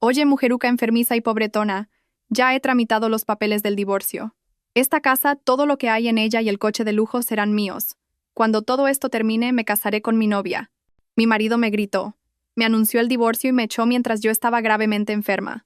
Oye, mujeruca enfermiza y pobretona, ya he tramitado los papeles del divorcio. Esta casa, todo lo que hay en ella y el coche de lujo serán míos. Cuando todo esto termine, me casaré con mi novia. Mi marido me gritó. Me anunció el divorcio y me echó mientras yo estaba gravemente enferma.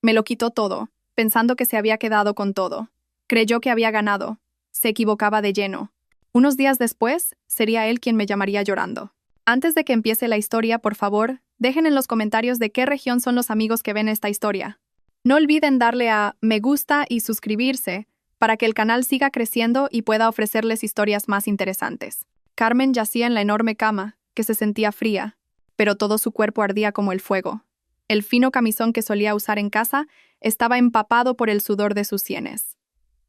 Me lo quitó todo, pensando que se había quedado con todo. Creyó que había ganado. Se equivocaba de lleno. Unos días después, sería él quien me llamaría llorando. Antes de que empiece la historia, por favor, dejen en los comentarios de qué región son los amigos que ven esta historia. No olviden darle a me gusta y suscribirse para que el canal siga creciendo y pueda ofrecerles historias más interesantes. Carmen yacía en la enorme cama, que se sentía fría, pero todo su cuerpo ardía como el fuego. El fino camisón que solía usar en casa estaba empapado por el sudor de sus sienes.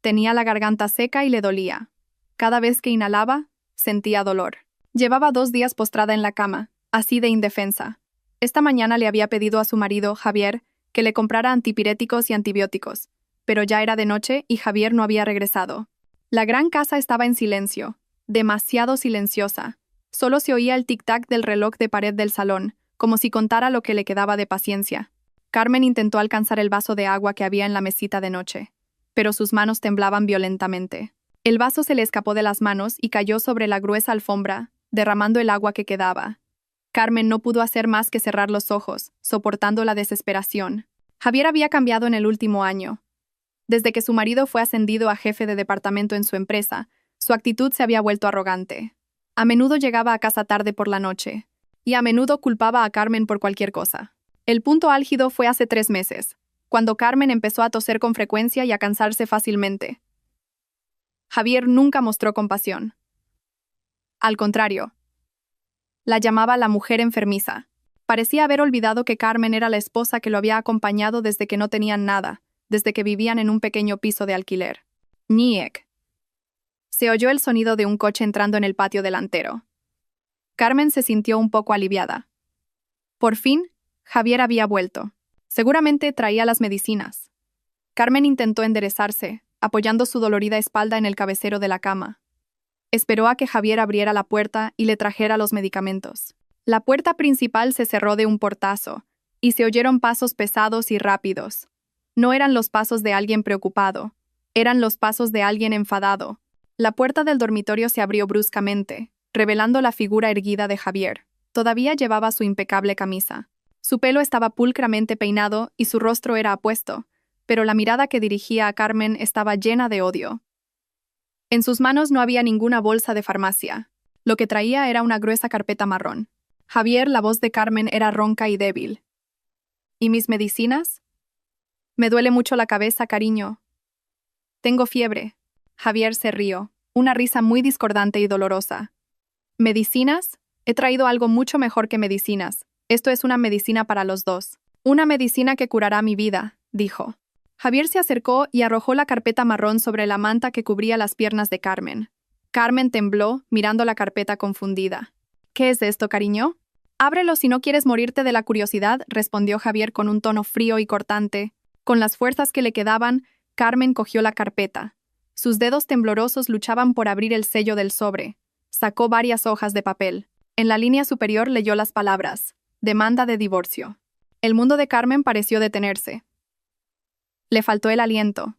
Tenía la garganta seca y le dolía. Cada vez que inhalaba, sentía dolor. Llevaba 2 días postrada en la cama, así de indefensa. Esta mañana le había pedido a su marido, Javier, que le comprara antipiréticos y antibióticos, pero ya era de noche y Javier no había regresado. La gran casa estaba en silencio, demasiado silenciosa. Solo se oía el tic-tac del reloj de pared del salón, como si contara lo que le quedaba de paciencia. Carmen intentó alcanzar el vaso de agua que había en la mesita de noche, pero sus manos temblaban violentamente. El vaso se le escapó de las manos y cayó sobre la gruesa alfombra, derramando el agua que quedaba. Carmen no pudo hacer más que cerrar los ojos, soportando la desesperación. Javier había cambiado en el último año. Desde que su marido fue ascendido a jefe de departamento en su empresa, su actitud se había vuelto arrogante. A menudo llegaba a casa tarde por la noche, y a menudo culpaba a Carmen por cualquier cosa. El punto álgido fue hace 3 meses, cuando Carmen empezó a toser con frecuencia y a cansarse fácilmente. Javier nunca mostró compasión. Al contrario, la llamaba la mujer enfermiza. Parecía haber olvidado que Carmen era la esposa que lo había acompañado desde que no tenían nada, desde que vivían en un pequeño piso de alquiler. ¡Ñiek! Se oyó el sonido de un coche entrando en el patio delantero. Carmen se sintió un poco aliviada. Por fin, Javier había vuelto. Seguramente traía las medicinas. Carmen intentó enderezarse, apoyando su dolorida espalda en el cabecero de la cama. Esperó a que Javier abriera la puerta y le trajera los medicamentos. La puerta principal se cerró de un portazo, y se oyeron pasos pesados y rápidos. No eran los pasos de alguien preocupado, eran los pasos de alguien enfadado. La puerta del dormitorio se abrió bruscamente, revelando la figura erguida de Javier. Todavía llevaba su impecable camisa. Su pelo estaba pulcramente peinado y su rostro era apuesto, pero la mirada que dirigía a Carmen estaba llena de odio. En sus manos no había ninguna bolsa de farmacia. Lo que traía era una gruesa carpeta marrón. Javier, la voz de Carmen era ronca y débil. ¿Y mis medicinas? Me duele mucho la cabeza, cariño. Tengo fiebre. Javier se rió, una risa muy discordante y dolorosa. ¿Medicinas? He traído algo mucho mejor que medicinas. Esto es una medicina para los dos. Una medicina que curará mi vida, dijo. Javier se acercó y arrojó la carpeta marrón sobre la manta que cubría las piernas de Carmen. Carmen tembló, mirando la carpeta confundida. ¿Qué es esto, cariño? Ábrelo si no quieres morirte de la curiosidad, respondió Javier con un tono frío y cortante. Con las fuerzas que le quedaban, Carmen cogió la carpeta. Sus dedos temblorosos luchaban por abrir el sello del sobre. Sacó varias hojas de papel. En la línea superior leyó las palabras: demanda de divorcio. El mundo de Carmen pareció detenerse. Le faltó el aliento.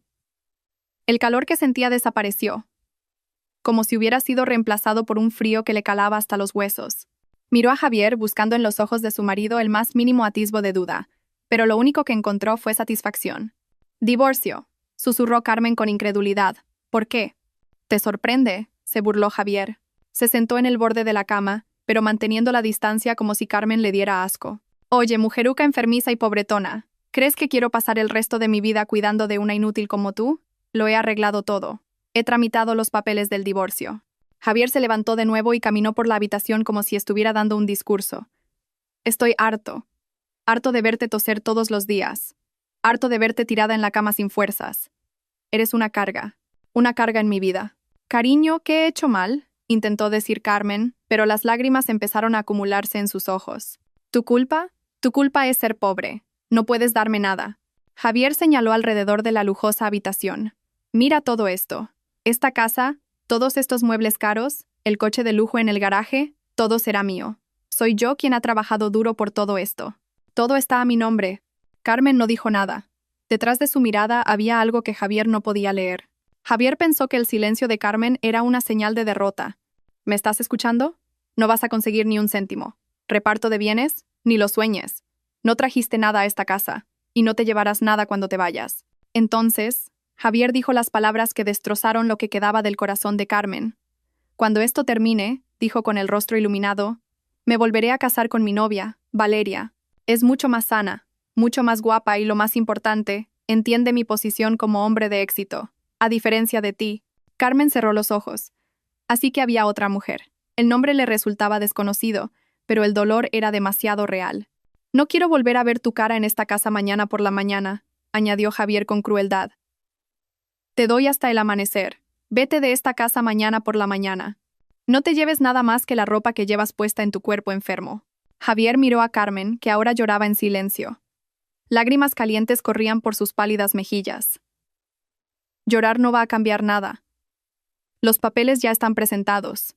El calor que sentía desapareció, como si hubiera sido reemplazado por un frío que le calaba hasta los huesos. Miró a Javier buscando en los ojos de su marido el más mínimo atisbo de duda, pero lo único que encontró fue satisfacción. Divorcio, susurró Carmen con incredulidad. ¿Por qué? ¿Te sorprende?, se burló Javier. Se sentó en el borde de la cama, pero manteniendo la distancia como si Carmen le diera asco. Oye, mujeruca enfermiza y pobretona, ¿crees que quiero pasar el resto de mi vida cuidando de una inútil como tú? Lo he arreglado todo. He tramitado los papeles del divorcio. Javier se levantó de nuevo y caminó por la habitación como si estuviera dando un discurso. Estoy harto. Harto de verte toser todos los días. Harto de verte tirada en la cama sin fuerzas. Eres una carga en mi vida. Cariño, ¿qué he hecho mal?, intentó decir Carmen, pero las lágrimas empezaron a acumularse en sus ojos. ¿Tu culpa? Tu culpa es ser pobre. No puedes darme nada. Javier señaló alrededor de la lujosa habitación. Mira todo esto. Esta casa, todos estos muebles caros, el coche de lujo en el garaje, todo será mío. Soy yo quien ha trabajado duro por todo esto. Todo está a mi nombre. Carmen no dijo nada. Detrás de su mirada había algo que Javier no podía leer. Javier pensó que el silencio de Carmen era una señal de derrota. ¿Me estás escuchando? No vas a conseguir ni un céntimo. ¿Reparto de bienes? Ni lo sueñes. No trajiste nada a esta casa, y no te llevarás nada cuando te vayas. Entonces, Javier dijo las palabras que destrozaron lo que quedaba del corazón de Carmen. Cuando esto termine, dijo con el rostro iluminado, me volveré a casar con mi novia, Valeria. Es mucho más sana, mucho más guapa y lo más importante, entiende mi posición como hombre de éxito. A diferencia de ti. Carmen cerró los ojos. Así que había otra mujer. El nombre le resultaba desconocido, pero el dolor era demasiado real. No quiero volver a ver tu cara en esta casa mañana por la mañana, añadió Javier con crueldad. Te doy hasta el amanecer. Vete de esta casa mañana por la mañana. No te lleves nada más que la ropa que llevas puesta en tu cuerpo enfermo. Javier miró a Carmen, que ahora lloraba en silencio. Lágrimas calientes corrían por sus pálidas mejillas. Llorar no va a cambiar nada. Los papeles ya están presentados.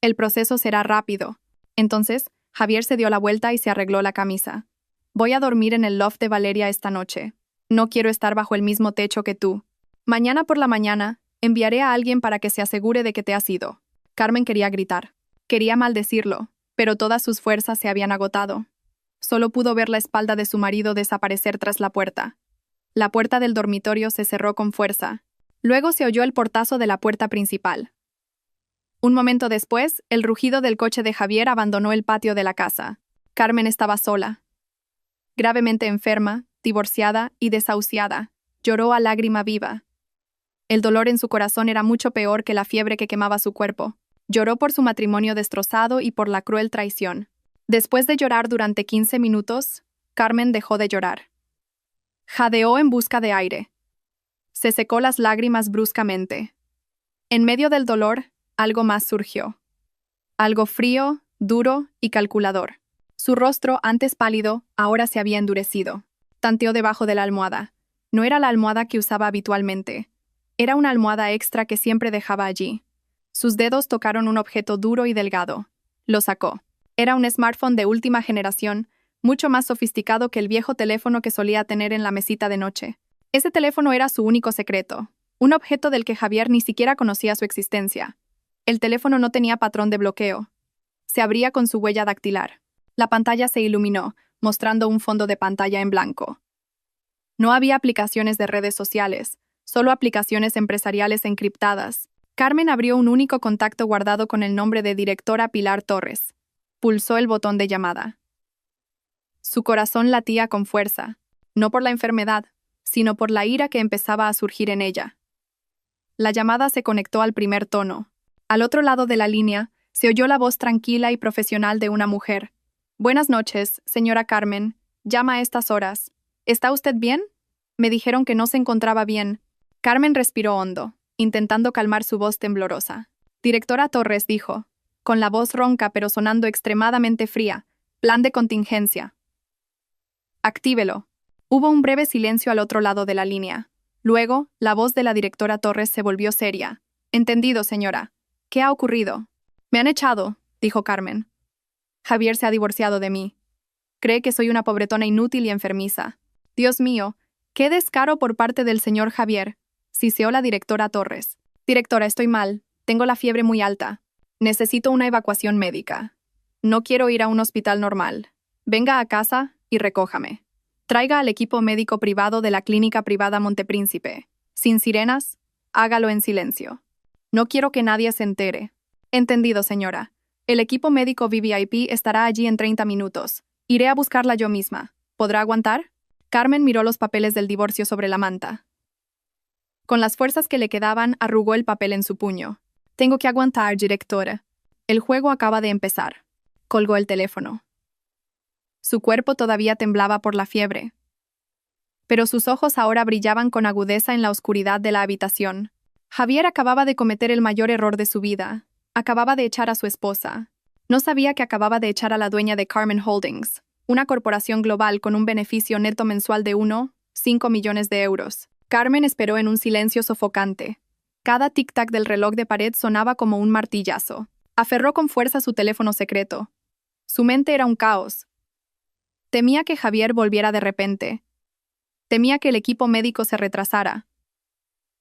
El proceso será rápido. Entonces, Javier se dio la vuelta y se arregló la camisa. Voy a dormir en el loft de Valeria esta noche. No quiero estar bajo el mismo techo que tú. Mañana por la mañana, enviaré a alguien para que se asegure de que te has ido. Carmen quería gritar. Quería maldecirlo, pero todas sus fuerzas se habían agotado. Solo pudo ver la espalda de su marido desaparecer tras la puerta. La puerta del dormitorio se cerró con fuerza. Luego se oyó el portazo de la puerta principal. Un momento después, el rugido del coche de Javier abandonó el patio de la casa. Carmen estaba sola. Gravemente enferma, divorciada y desahuciada. Lloró a lágrima viva. El dolor en su corazón era mucho peor que la fiebre que quemaba su cuerpo. Lloró por su matrimonio destrozado y por la cruel traición. Después de llorar durante 15 minutos, Carmen dejó de llorar. Jadeó en busca de aire. Se secó las lágrimas bruscamente. En medio del dolor, algo más surgió. Algo frío, duro y calculador. Su rostro, antes pálido, ahora se había endurecido. Tanteó debajo de la almohada. No era la almohada que usaba habitualmente. Era una almohada extra que siempre dejaba allí. Sus dedos tocaron un objeto duro y delgado. Lo sacó. Era un smartphone de última generación, mucho más sofisticado que el viejo teléfono que solía tener en la mesita de noche. Ese teléfono era su único secreto, un objeto del que Javier ni siquiera conocía su existencia. El teléfono no tenía patrón de bloqueo. Se abría con su huella dactilar. La pantalla se iluminó, mostrando un fondo de pantalla en blanco. No había aplicaciones de redes sociales, solo aplicaciones empresariales encriptadas. Carmen abrió un único contacto guardado con el nombre de directora Pilar Torres. Pulsó el botón de llamada. Su corazón latía con fuerza, no por la enfermedad, sino por la ira que empezaba a surgir en ella. La llamada se conectó al primer tono. Al otro lado de la línea, se oyó la voz tranquila y profesional de una mujer. Buenas noches, señora Carmen. Llama a estas horas. ¿Está usted bien? Me dijeron que no se encontraba bien. Carmen respiró hondo, intentando calmar su voz temblorosa. Directora Torres dijo, con la voz ronca pero sonando extremadamente fría, plan de contingencia. Actívelo. Hubo un breve silencio al otro lado de la línea. Luego, la voz de la directora Torres se volvió seria. Entendido, señora. ¿Qué ha ocurrido? Me han echado, dijo Carmen. Javier se ha divorciado de mí. Cree que soy una pobretona inútil y enfermiza. Dios mío, qué descaro por parte del señor Javier, siseó la directora Torres. Directora, estoy mal. Tengo la fiebre muy alta. Necesito una evacuación médica. No quiero ir a un hospital normal. Venga a casa y recójame. Traiga al equipo médico privado de la clínica privada Montepríncipe. Sin sirenas, hágalo en silencio. No quiero que nadie se entere. Entendido, señora. El equipo médico VVIP estará allí en 30 minutos. Iré a buscarla yo misma. ¿Podrá aguantar? Carmen miró los papeles del divorcio sobre la manta. Con las fuerzas que le quedaban, arrugó el papel en su puño. Tengo que aguantar, directora. El juego acaba de empezar. Colgó el teléfono. Su cuerpo todavía temblaba por la fiebre. Pero sus ojos ahora brillaban con agudeza en la oscuridad de la habitación. Javier acababa de cometer el mayor error de su vida. Acababa de echar a su esposa. No sabía que acababa de echar a la dueña de Carmen Holdings, una corporación global con un beneficio neto mensual de 1,5 millones de euros. Carmen esperó en un silencio sofocante. Cada tic-tac del reloj de pared sonaba como un martillazo. Aferró con fuerza su teléfono secreto. Su mente era un caos. Temía que Javier volviera de repente. Temía que el equipo médico se retrasara.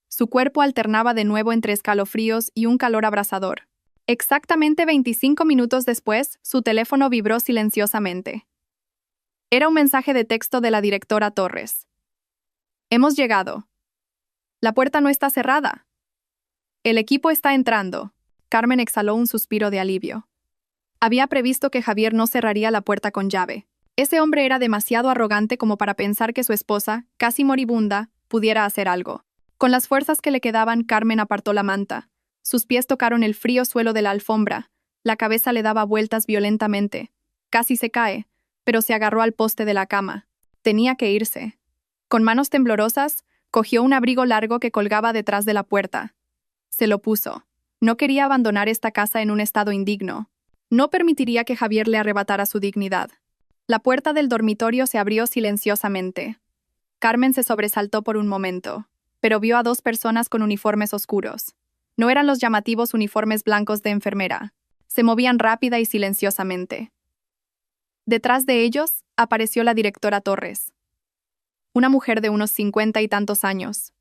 Su cuerpo alternaba de nuevo entre escalofríos y un calor abrasador. Exactamente 25 minutos después, su teléfono vibró silenciosamente. Era un mensaje de texto de la directora Torres. Hemos llegado. La puerta no está cerrada. El equipo está entrando. Carmen exhaló un suspiro de alivio. Había previsto que Javier no cerraría la puerta con llave. Ese hombre era demasiado arrogante como para pensar que su esposa, casi moribunda, pudiera hacer algo. Con las fuerzas que le quedaban, Carmen apartó la manta. Sus pies tocaron el frío suelo de la alfombra. La cabeza le daba vueltas violentamente. Casi se cae, pero se agarró al poste de la cama. Tenía que irse. Con manos temblorosas, cogió un abrigo largo que colgaba detrás de la puerta. Se lo puso. No quería abandonar esta casa en un estado indigno. No permitiría que Javier le arrebatara su dignidad. La puerta del dormitorio se abrió silenciosamente. Carmen se sobresaltó por un momento, pero vio a dos personas con uniformes oscuros. No eran los llamativos uniformes blancos de enfermera. Se movían rápida y silenciosamente. Detrás de ellos apareció la directora Torres. Una mujer de unos 50 y tantos años.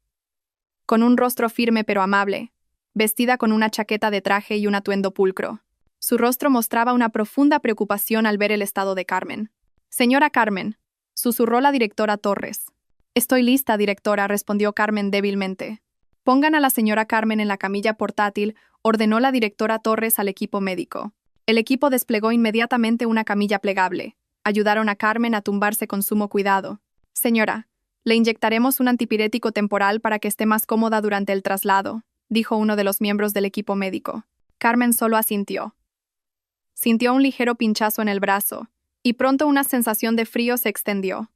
Con un rostro firme pero amable, vestida con una chaqueta de traje y un atuendo pulcro. Su rostro mostraba una profunda preocupación al ver el estado de Carmen. «Señora Carmen», susurró la directora Torres. «Estoy lista, directora», respondió Carmen débilmente. «Pongan a la señora Carmen en la camilla portátil», ordenó la directora Torres al equipo médico. El equipo desplegó inmediatamente una camilla plegable. Ayudaron a Carmen a tumbarse con sumo cuidado. «Señora, le inyectaremos un antipirético temporal para que esté más cómoda durante el traslado», dijo uno de los miembros del equipo médico. Carmen solo asintió. Sintió un ligero pinchazo en el brazo, y pronto una sensación de frío se extendió.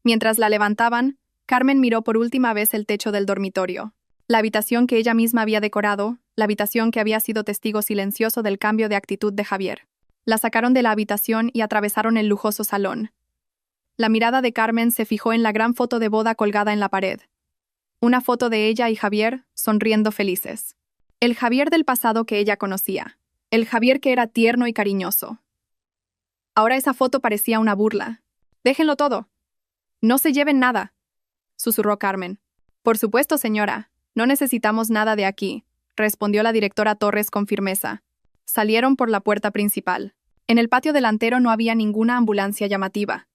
Mientras la levantaban, Carmen miró por última vez el techo del dormitorio. La habitación que ella misma había decorado, la habitación que había sido testigo silencioso del cambio de actitud de Javier. La sacaron de la habitación y atravesaron el lujoso salón. La mirada de Carmen se fijó en la gran foto de boda colgada en la pared. Una foto de ella y Javier, sonriendo felices. El Javier del pasado que ella conocía. El Javier que era tierno y cariñoso. Ahora esa foto parecía una burla. «Déjenlo todo. No se lleven nada», susurró Carmen. «Por supuesto, señora. No necesitamos nada de aquí», respondió la directora Torres con firmeza. Salieron por la puerta principal. En el patio delantero no había ninguna ambulancia llamativa.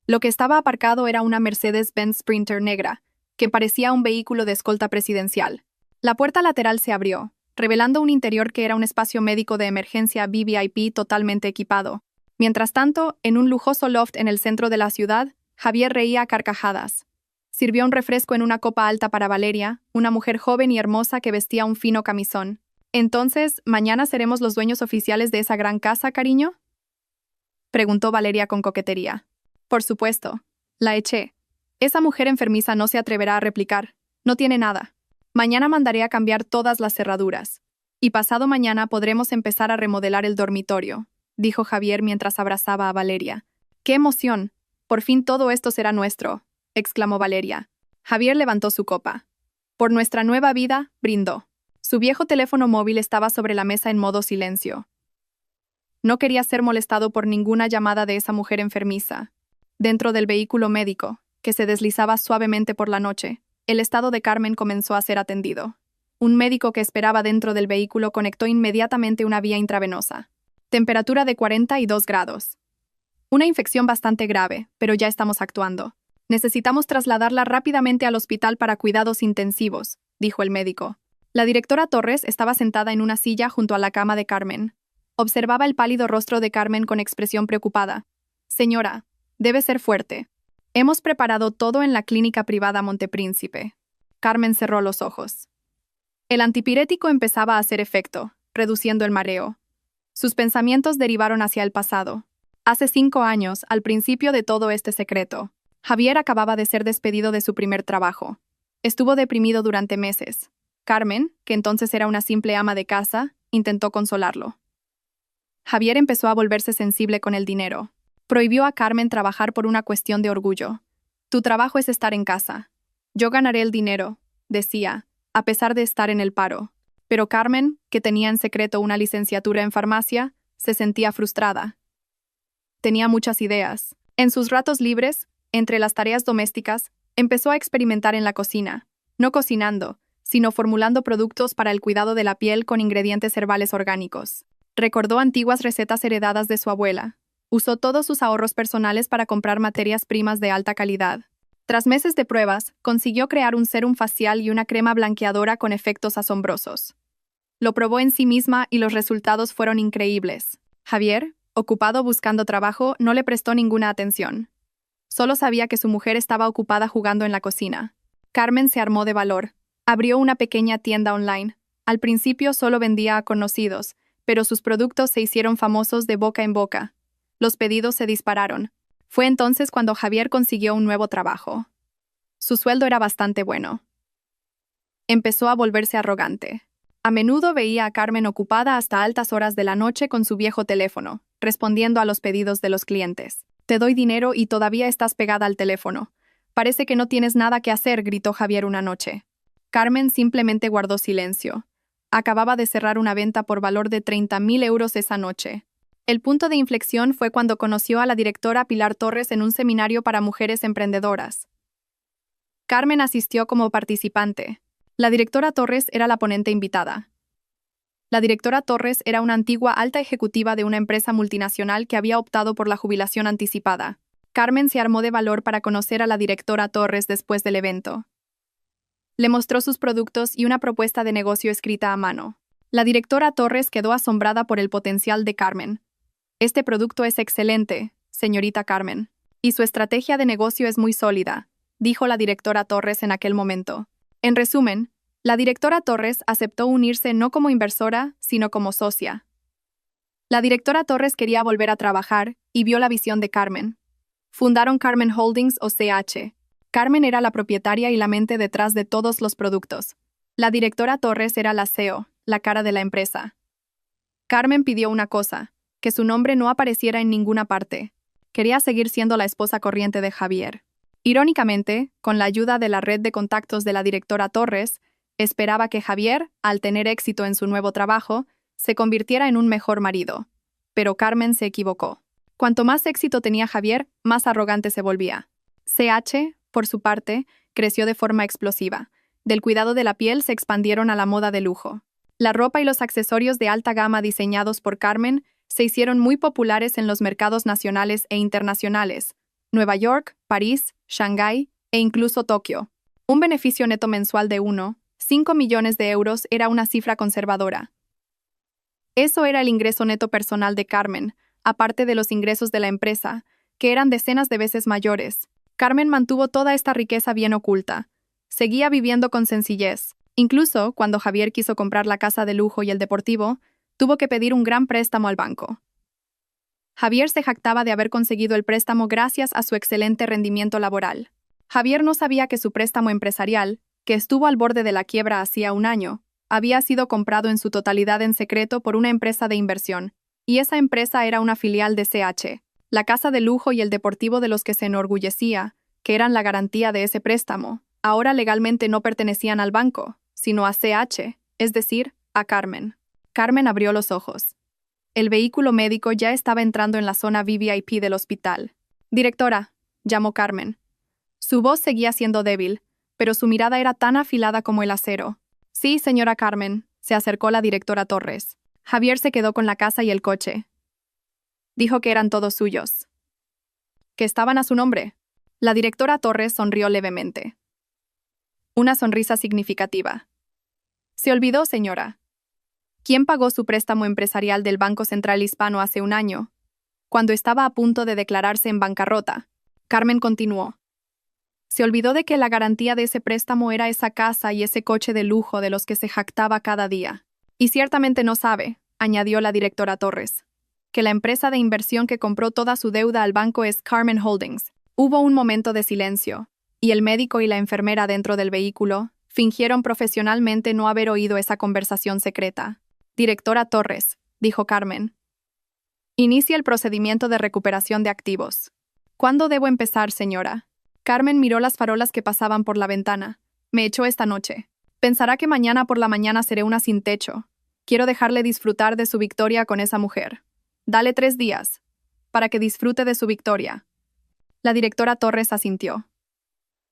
Lo que estaba aparcado era una Mercedes-Benz Sprinter negra, que parecía un vehículo de escolta presidencial. La puerta lateral se abrió, revelando un interior que era un espacio médico de emergencia VVIP totalmente equipado. Mientras tanto, en un lujoso loft en el centro de la ciudad, Javier reía a carcajadas. Sirvió un refresco en una copa alta para Valeria, una mujer joven y hermosa que vestía un fino camisón. «Entonces, ¿mañana seremos los dueños oficiales de esa gran casa, cariño?», preguntó Valeria con coquetería. «Por supuesto. La eché. Esa mujer enfermiza no se atreverá a replicar. No tiene nada. Mañana mandaré a cambiar todas las cerraduras. Y pasado mañana podremos empezar a remodelar el dormitorio», dijo Javier mientras abrazaba a Valeria. «¡Qué emoción! Por fin todo esto será nuestro», exclamó Valeria. Javier levantó su copa. «Por nuestra nueva vida», brindó. Su viejo teléfono móvil estaba sobre la mesa en modo silencio. No quería ser molestado por ninguna llamada de esa mujer enfermiza. Dentro del vehículo médico, que se deslizaba suavemente por la noche, el estado de Carmen comenzó a ser atendido. Un médico que esperaba dentro del vehículo conectó inmediatamente una vía intravenosa. Temperatura de 42 grados. Una infección bastante grave, pero ya estamos actuando. Necesitamos trasladarla rápidamente al hospital para cuidados intensivos, dijo el médico. La directora Torres estaba sentada en una silla junto a la cama de Carmen. Observaba el pálido rostro de Carmen con expresión preocupada. «Señora, debe ser fuerte. Hemos preparado todo en la clínica privada Montepríncipe». Carmen cerró los ojos. El antipirético empezaba a hacer efecto, reduciendo el mareo. Sus pensamientos derivaron hacia el pasado. Hace 5 años, al principio de todo este secreto, Javier acababa de ser despedido de su primer trabajo. Estuvo deprimido durante meses. Carmen, que entonces era una simple ama de casa, intentó consolarlo. Javier empezó a volverse sensible con el dinero. Prohibió a Carmen trabajar por una cuestión de orgullo. «Tu trabajo es estar en casa. Yo ganaré el dinero», decía, a pesar de estar en el paro. Pero Carmen, que tenía en secreto una licenciatura en farmacia, se sentía frustrada. tenía muchas ideas. En sus ratos libres, entre las tareas domésticas, empezó a experimentar en la cocina, no cocinando, sino formulando productos para el cuidado de la piel con ingredientes herbales orgánicos. Recordó antiguas recetas heredadas de su abuela. Usó todos sus ahorros personales para comprar materias primas de alta calidad. Tras meses de pruebas, consiguió crear un sérum facial y una crema blanqueadora con efectos asombrosos. Lo probó en sí misma y los resultados fueron increíbles. Javier, ocupado buscando trabajo, no le prestó ninguna atención. Solo sabía que su mujer estaba ocupada jugando en la cocina. Carmen se armó de valor. Abrió una pequeña tienda online. Al principio solo vendía a conocidos, pero sus productos se hicieron famosos de boca en boca. Los pedidos se dispararon. Fue entonces cuando Javier consiguió un nuevo trabajo. Su sueldo era bastante bueno. Empezó a volverse arrogante. A menudo veía a Carmen ocupada hasta altas horas de la noche con su viejo teléfono, respondiendo a los pedidos de los clientes. «Te doy dinero y todavía estás pegada al teléfono. Parece que no tienes nada que hacer», gritó Javier una noche. Carmen simplemente guardó silencio. Acababa de cerrar una venta por valor de 30.000 euros esa noche. El punto de inflexión fue cuando conoció a la directora Pilar Torres en un seminario para mujeres emprendedoras. Carmen asistió como participante. La directora Torres era la ponente invitada. La directora Torres era una antigua alta ejecutiva de una empresa multinacional que había optado por la jubilación anticipada. Carmen se armó de valor para conocer a la directora Torres después del evento. Le mostró sus productos y una propuesta de negocio escrita a mano. La directora Torres quedó asombrada por el potencial de Carmen. «Este producto es excelente, señorita Carmen, y su estrategia de negocio es muy sólida», dijo la directora Torres en aquel momento. En resumen, la directora Torres aceptó unirse no como inversora, sino como socia. La directora Torres quería volver a trabajar y vio la visión de Carmen. Fundaron Carmen Holdings o CH. Carmen era la propietaria y la mente detrás de todos los productos. La directora Torres era la CEO, la cara de la empresa. Carmen pidió una cosa: que su nombre no apareciera en ninguna parte. Quería seguir siendo la esposa corriente de Javier. Irónicamente, con la ayuda de la red de contactos de la directora Torres, esperaba que Javier, al tener éxito en su nuevo trabajo, se convirtiera en un mejor marido. Pero Carmen se equivocó. Cuanto más éxito tenía Javier, más arrogante se volvía. CH, por su parte, creció de forma explosiva. Del cuidado de la piel se expandieron a la moda de lujo. La ropa y los accesorios de alta gama diseñados por Carmen se hicieron muy populares en los mercados nacionales e internacionales: Nueva York, París, Shanghái e incluso Tokio. Un beneficio neto mensual de 1,5 millones de euros era una cifra conservadora. Eso era el ingreso neto personal de Carmen, aparte de los ingresos de la empresa, que eran decenas de veces mayores. Carmen mantuvo toda esta riqueza bien oculta. Seguía viviendo con sencillez. Incluso, cuando Javier quiso comprar la casa de lujo y el deportivo, tuvo que pedir un gran préstamo al banco. Javier se jactaba de haber conseguido el préstamo gracias a su excelente rendimiento laboral. Javier no sabía que su préstamo empresarial, que estuvo al borde de la quiebra hacía un año, había sido comprado en su totalidad en secreto por una empresa de inversión, y esa empresa era una filial de CH. La casa de lujo y el deportivo de los que se enorgullecía, que eran la garantía de ese préstamo, ahora legalmente no pertenecían al banco, sino a CH, es decir, a Carmen. Carmen abrió los ojos. El vehículo médico ya estaba entrando en la zona VIP del hospital. «Directora», llamó Carmen. Su voz seguía siendo débil, pero su mirada era tan afilada como el acero. «Sí, señora Carmen», se acercó la directora Torres. Javier se quedó con la casa y el coche. Dijo que eran todos suyos. Que estaban a su nombre. La directora Torres sonrió levemente. Una sonrisa significativa. «Se olvidó, señora. ¿Quién pagó su préstamo empresarial del Banco Central Hispano hace un año, cuando estaba a punto de declararse en bancarrota?» Carmen continuó. «Se olvidó de que la garantía de ese préstamo era esa casa y ese coche de lujo de los que se jactaba cada día. Y ciertamente no sabe», añadió la directora Torres, «que la empresa de inversión que compró toda su deuda al banco es Carmen Holdings». Hubo un momento de silencio, y el médico y la enfermera dentro del vehículo fingieron profesionalmente no haber oído esa conversación secreta. «Directora Torres», dijo Carmen. «Inicia el procedimiento de recuperación de activos». «¿Cuándo debo empezar, señora?» Carmen miró las farolas que pasaban por la ventana. «Me echó esta noche. Pensará que mañana por la mañana seré una sin techo. Quiero dejarle disfrutar de su victoria con esa mujer. Dale 3 días. para que disfrute de su victoria. La directora Torres asintió.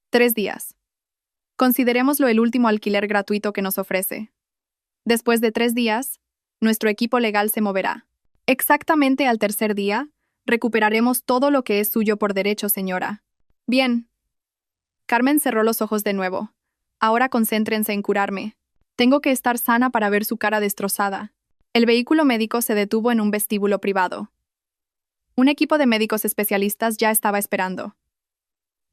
3 días. Considerémoslo el último alquiler gratuito que nos ofrece. Después de 3 días, nuestro equipo legal se moverá. Exactamente al tercer día, recuperaremos todo lo que es suyo por derecho, señora. Bien. Carmen cerró los ojos de nuevo. Ahora concéntrense en curarme. Tengo que estar sana para ver su cara destrozada. El vehículo médico se detuvo en un vestíbulo privado. Un equipo de médicos especialistas ya estaba esperando.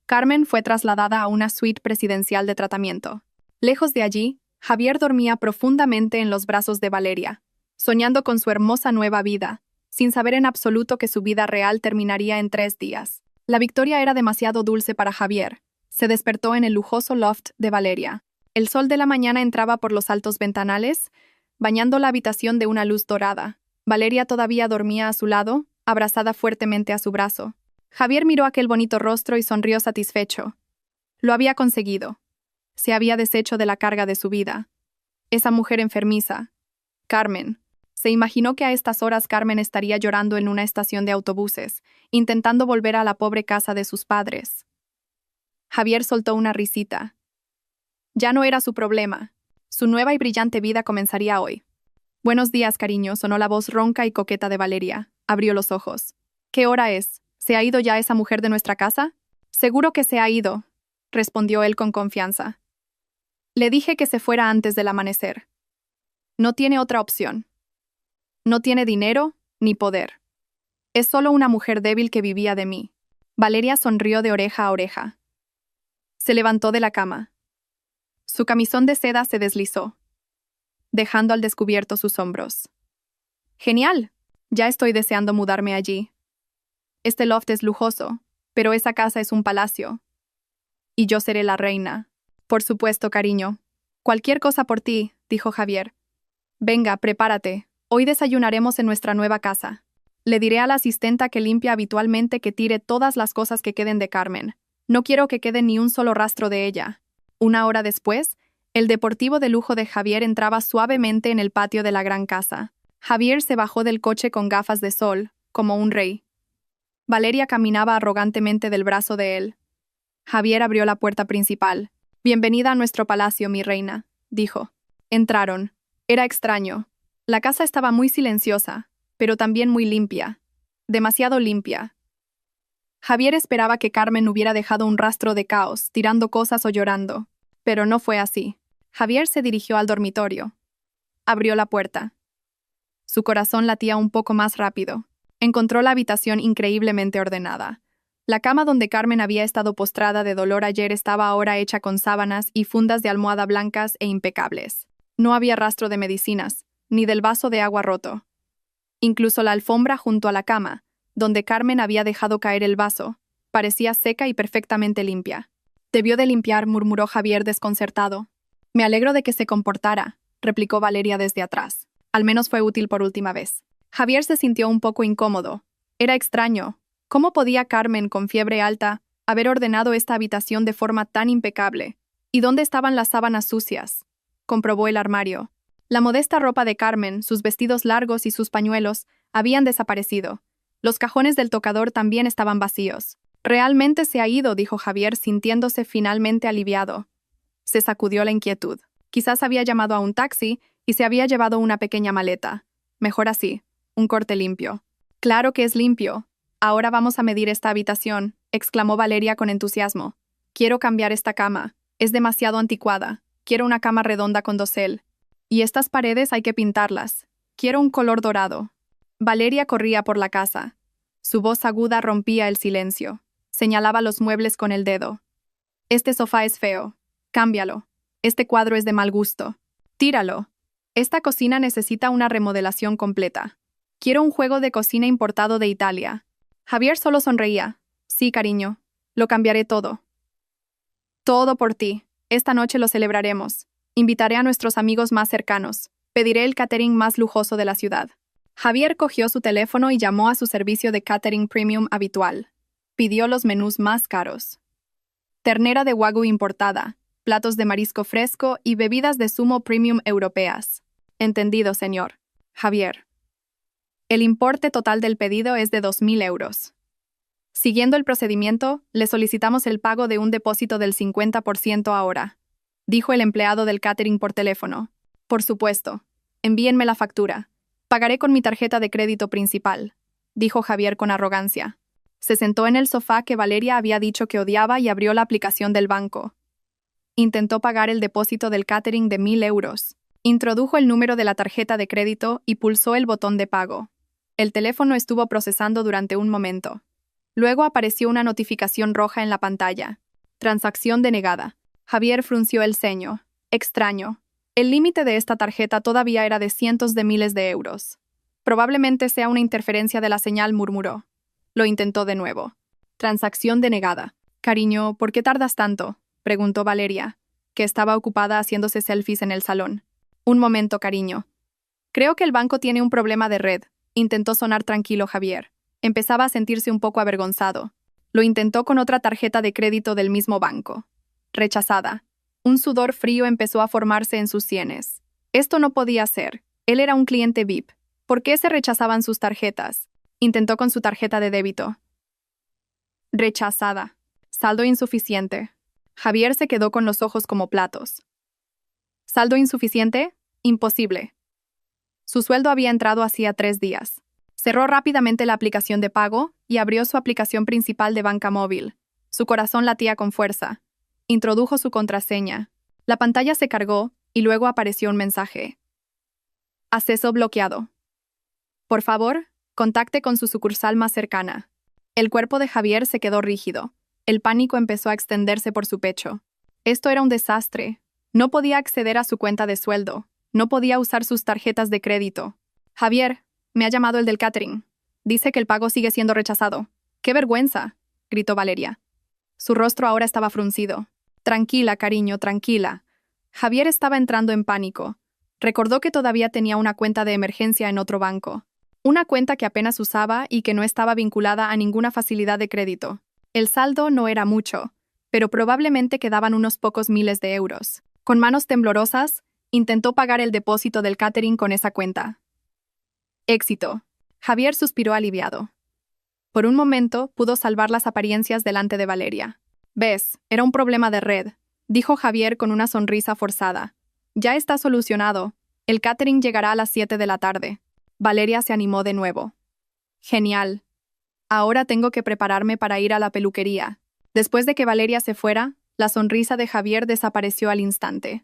Carmen fue trasladada a una suite presidencial de tratamiento. Lejos de allí, Javier dormía profundamente en los brazos de Valeria, soñando con su hermosa nueva vida, sin saber en absoluto que su vida real terminaría en 3 días. La victoria era demasiado dulce para Javier. Se despertó en el lujoso loft de Valeria. El sol de la mañana entraba por los altos ventanales, bañando la habitación de una luz dorada. Valeria todavía dormía a su lado, abrazada fuertemente a su brazo. Javier miró aquel bonito rostro y sonrió satisfecho. Lo había conseguido. Se había deshecho de la carga de su vida. Esa mujer enfermiza. Carmen. Se imaginó que a estas horas Carmen estaría llorando en una estación de autobuses, intentando volver a la pobre casa de sus padres. Javier soltó una risita. Ya no era su problema. Su nueva y brillante vida comenzaría hoy. Buenos días, cariño, sonó la voz ronca y coqueta de Valeria. Abrió los ojos. ¿Qué hora es? ¿Se ha ido ya esa mujer de nuestra casa? Seguro que se ha ido, respondió él con confianza. Le dije que se fuera antes del amanecer. No tiene otra opción. No tiene dinero ni poder. Es solo una mujer débil que vivía de mí. Valeria sonrió de oreja a oreja. Se levantó de la cama. Su camisón de seda se deslizó, dejando al descubierto sus hombros. Genial. Ya estoy deseando mudarme allí. Este loft es lujoso, pero esa casa es un palacio. Y yo seré la reina. Por supuesto, cariño. Cualquier cosa por ti, dijo Javier. Venga, prepárate. Hoy desayunaremos en nuestra nueva casa. Le diré a la asistenta que limpia habitualmente que tire todas las cosas que queden de Carmen. No quiero que quede ni un solo rastro de ella. 1 hora después, el deportivo de lujo de Javier entraba suavemente en el patio de la gran casa. Javier se bajó del coche con gafas de sol, como un rey. Valeria caminaba arrogantemente del brazo de él. Javier abrió la puerta principal. «Bienvenida a nuestro palacio, mi reina», dijo. Entraron. Era extraño. La casa estaba muy silenciosa, pero también muy limpia. Demasiado limpia. Javier esperaba que Carmen hubiera dejado un rastro de caos, tirando cosas o llorando. Pero no fue así. Javier se dirigió al dormitorio. Abrió la puerta. Su corazón latía un poco más rápido. Encontró la habitación increíblemente ordenada. La cama donde Carmen había estado postrada de dolor ayer estaba ahora hecha con sábanas y fundas de almohada blancas e impecables. No había rastro de medicinas, ni del vaso de agua roto. Incluso la alfombra junto a la cama, donde Carmen había dejado caer el vaso, parecía seca y perfectamente limpia. Debió de limpiar, murmuró Javier desconcertado. Me alegro de que se comportara, replicó Valeria desde atrás. Al menos fue útil por última vez. Javier se sintió un poco incómodo. Era extraño. ¿Cómo podía Carmen, con fiebre alta, haber ordenado esta habitación de forma tan impecable? ¿Y dónde estaban las sábanas sucias? Comprobó el armario. La modesta ropa de Carmen, sus vestidos largos y sus pañuelos, habían desaparecido. Los cajones del tocador también estaban vacíos. Realmente se ha ido, dijo Javier, sintiéndose finalmente aliviado. Se sacudió la inquietud. Quizás había llamado a un taxi y se había llevado una pequeña maleta. Mejor así, un corte limpio. Claro que es limpio. Ahora vamos a medir esta habitación, exclamó Valeria con entusiasmo. Quiero cambiar esta cama. Es demasiado anticuada. Quiero una cama redonda con dosel. Y estas paredes hay que pintarlas. Quiero un color dorado. Valeria corría por la casa. Su voz aguda rompía el silencio. Señalaba los muebles con el dedo. Este sofá es feo. Cámbialo. Este cuadro es de mal gusto. Tíralo. Esta cocina necesita una remodelación completa. Quiero un juego de cocina importado de Italia. Javier solo sonreía. Sí, cariño. Lo cambiaré todo. Todo por ti. Esta noche lo celebraremos. Invitaré a nuestros amigos más cercanos. Pediré el catering más lujoso de la ciudad. Javier cogió su teléfono y llamó a su servicio de catering premium habitual. Pidió los menús más caros. Ternera de wagyu importada, platos de marisco fresco y bebidas de zumo premium europeas. Entendido, señor. Javier. El importe total del pedido es de 2.000 euros. Siguiendo el procedimiento, le solicitamos el pago de un depósito del 50% ahora, dijo el empleado del catering por teléfono. Por supuesto. Envíenme la factura. Pagaré con mi tarjeta de crédito principal, dijo Javier con arrogancia. Se sentó en el sofá que Valeria había dicho que odiaba y abrió la aplicación del banco. Intentó pagar el depósito del catering de 1.000 euros. Introdujo el número de la tarjeta de crédito y pulsó el botón de pago. El teléfono estuvo procesando durante un momento. Luego apareció una notificación roja en la pantalla. Transacción denegada. Javier frunció el ceño. Extraño. El límite de esta tarjeta todavía era de cientos de miles de euros. Probablemente sea una interferencia de la señal, murmuró. Lo intentó de nuevo. Transacción denegada. Cariño, ¿por qué tardas tanto?, preguntó Valeria, que estaba ocupada haciéndose selfies en el salón. Un momento, cariño. Creo que el banco tiene un problema de red. Intentó sonar tranquilo Javier. Empezaba a sentirse un poco avergonzado. Lo intentó con otra tarjeta de crédito del mismo banco. Rechazada. Un sudor frío empezó a formarse en sus sienes. Esto no podía ser. Él era un cliente VIP. ¿Por qué se rechazaban sus tarjetas? Intentó con su tarjeta de débito. Rechazada. Saldo insuficiente. Javier se quedó con los ojos como platos. ¿Saldo insuficiente? Imposible. Su sueldo había entrado hacía 3 días. Cerró rápidamente la aplicación de pago y abrió su aplicación principal de banca móvil. Su corazón latía con fuerza. Introdujo su contraseña. La pantalla se cargó y luego apareció un mensaje. Acceso bloqueado. Por favor, contacte con su sucursal más cercana. El cuerpo de Javier se quedó rígido. El pánico empezó a extenderse por su pecho. Esto era un desastre. No podía acceder a su cuenta de sueldo. No podía usar sus tarjetas de crédito. Javier, me ha llamado el del catering. Dice que el pago sigue siendo rechazado. ¡Qué vergüenza!, gritó Valeria. Su rostro ahora estaba fruncido. Tranquila, cariño, tranquila. Javier estaba entrando en pánico. Recordó que todavía tenía una cuenta de emergencia en otro banco. Una cuenta que apenas usaba y que no estaba vinculada a ninguna facilidad de crédito. El saldo no era mucho, pero probablemente quedaban unos pocos miles de euros. Con manos temblorosas, intentó pagar el depósito del catering con esa cuenta. Éxito. Javier suspiró aliviado. Por un momento pudo salvar las apariencias delante de Valeria. «Ves, era un problema de red», dijo Javier con una sonrisa forzada. «Ya está solucionado. El catering llegará a las 7 de la tarde». Valeria se animó de nuevo. «Genial. Ahora tengo que prepararme para ir a la peluquería». Después de que Valeria se fuera, la sonrisa de Javier desapareció al instante.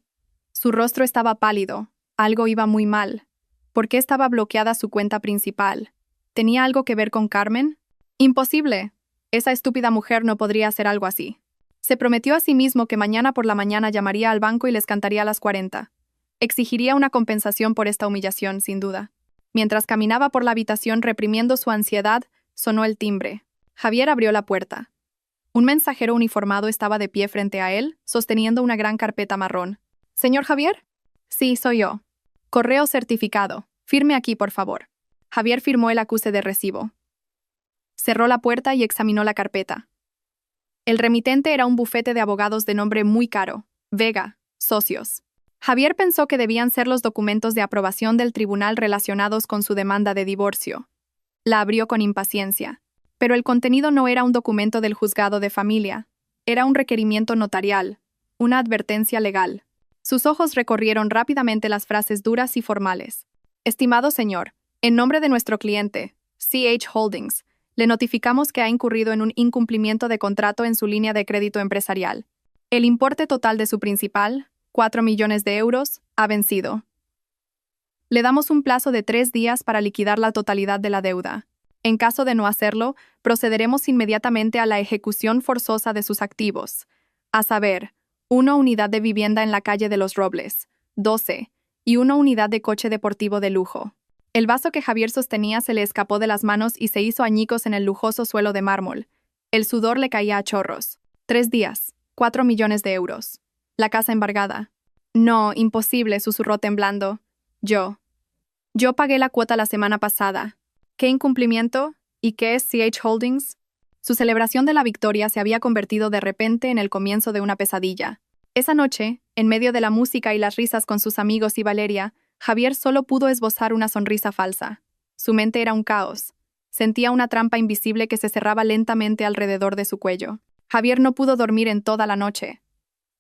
Su rostro estaba pálido. Algo iba muy mal. ¿Por qué estaba bloqueada su cuenta principal? ¿Tenía algo que ver con Carmen? Imposible. Esa estúpida mujer no podría hacer algo así. Se prometió a sí mismo que mañana por la mañana llamaría al banco y les cantaría a las 40. Exigiría una compensación por esta humillación, sin duda. Mientras caminaba por la habitación reprimiendo su ansiedad, sonó el timbre. Javier abrió la puerta. Un mensajero uniformado estaba de pie frente a él, sosteniendo una gran carpeta marrón. «¿Señor Javier?» «Sí, soy yo». «Correo certificado. Firme aquí, por favor». Javier firmó el acuse de recibo. Cerró la puerta y examinó la carpeta. El remitente era un bufete de abogados de nombre muy caro, Vega, Socios. Javier pensó que debían ser los documentos de aprobación del tribunal relacionados con su demanda de divorcio. La abrió con impaciencia. Pero el contenido no era un documento del juzgado de familia. Era un requerimiento notarial, una advertencia legal. Sus ojos recorrieron rápidamente las frases duras y formales. «Estimado señor, en nombre de nuestro cliente, CH Holdings, le notificamos que ha incurrido en un incumplimiento de contrato en su línea de crédito empresarial. El importe total de su principal, 4 millones de euros, ha vencido. Le damos un plazo de 3 días para liquidar la totalidad de la deuda. En caso de no hacerlo, procederemos inmediatamente a la ejecución forzosa de sus activos, a saber, 1 unidad de vivienda en la calle de los Robles, 12, y 1 unidad de coche deportivo de lujo». El vaso que Javier sostenía se le escapó de las manos y se hizo añicos en el lujoso suelo de mármol. El sudor le caía a chorros. 3 días, 4 millones de euros. La casa embargada. «No, imposible», susurró temblando. Yo pagué la cuota la semana pasada. ¿Qué incumplimiento? ¿Y qué es CH Holdings? Su celebración de la victoria se había convertido de repente en el comienzo de una pesadilla. Esa noche, en medio de la música y las risas con sus amigos y Valeria, Javier solo pudo esbozar una sonrisa falsa. Su mente era un caos. Sentía una trampa invisible que se cerraba lentamente alrededor de su cuello. Javier no pudo dormir en toda la noche.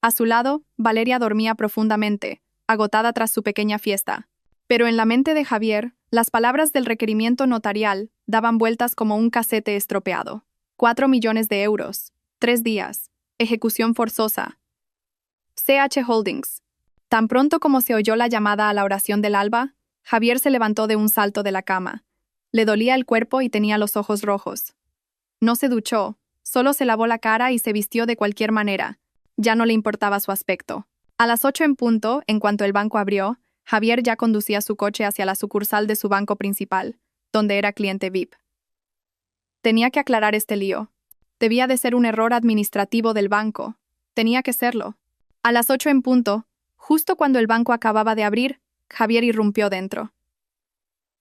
A su lado, Valeria dormía profundamente, agotada tras su pequeña fiesta. Pero en la mente de Javier, las palabras del requerimiento notarial daban vueltas como un casete estropeado. 4 millones de euros. 3 días. Ejecución forzosa. CH Holdings. Tan pronto como se oyó la llamada a la oración del alba, Javier se levantó de un salto de la cama. Le dolía el cuerpo y tenía los ojos rojos. No se duchó, solo se lavó la cara y se vistió de cualquier manera. Ya no le importaba su aspecto. A las 8 en punto, en cuanto el banco abrió, Javier ya conducía su coche hacia la sucursal de su banco principal, donde era cliente VIP. Tenía que aclarar este lío. Debía de ser un error administrativo del banco. Tenía que serlo. A las 8 en punto, justo cuando el banco acababa de abrir, Javier irrumpió dentro.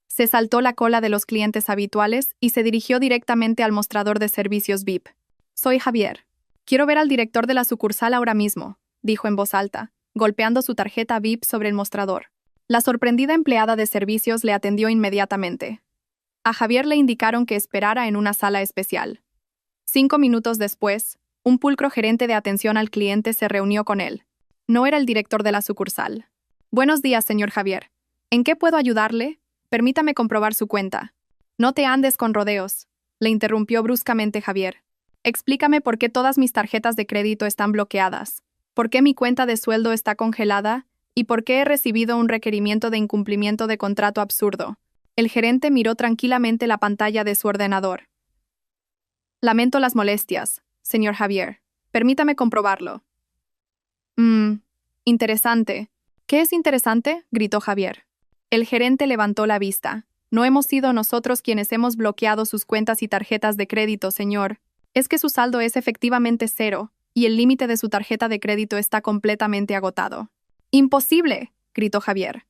Se saltó la cola de los clientes habituales y se dirigió directamente al mostrador de servicios VIP. «Soy Javier. Quiero ver al director de la sucursal ahora mismo», dijo en voz alta, golpeando su tarjeta VIP sobre el mostrador. La sorprendida empleada de servicios le atendió inmediatamente. A Javier le indicaron que esperara en una sala especial. 5 minutos después, un pulcro gerente de atención al cliente se reunió con él. No era el director de la sucursal. «Buenos días, señor Javier. ¿En qué puedo ayudarle? Permítame comprobar su cuenta». «No te andes con rodeos», le interrumpió bruscamente Javier. «Explícame por qué todas mis tarjetas de crédito están bloqueadas, por qué mi cuenta de sueldo está congelada y por qué he recibido un requerimiento de incumplimiento de contrato absurdo». El gerente miró tranquilamente la pantalla de su ordenador. «Lamento las molestias, señor Javier. Permítame comprobarlo». Interesante». «¿Qué es interesante?», gritó Javier. El gerente levantó la vista. «No hemos sido nosotros quienes hemos bloqueado sus cuentas y tarjetas de crédito, señor. Es que su saldo es efectivamente cero, y el límite de su tarjeta de crédito está completamente agotado». «¡Imposible!», gritó Javier.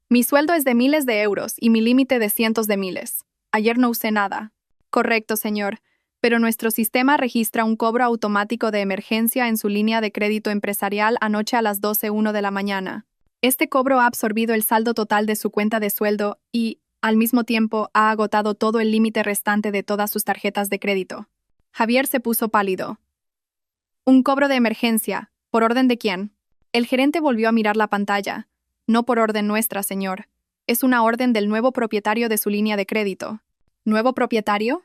«Mi sueldo es de miles de euros y mi límite de cientos de miles. Ayer no usé nada». «Correcto, señor, pero nuestro sistema registra un cobro automático de emergencia en su línea de crédito empresarial anoche a las 12:01 de la mañana. Este cobro ha absorbido el saldo total de su cuenta de sueldo y, al mismo tiempo, ha agotado todo el límite restante de todas sus tarjetas de crédito». Javier se puso pálido. «¿Un cobro de emergencia? ¿Por orden de quién?». El gerente volvió a mirar la pantalla. «No por orden nuestra, señor. Es una orden del nuevo propietario de su línea de crédito». ¿Nuevo propietario?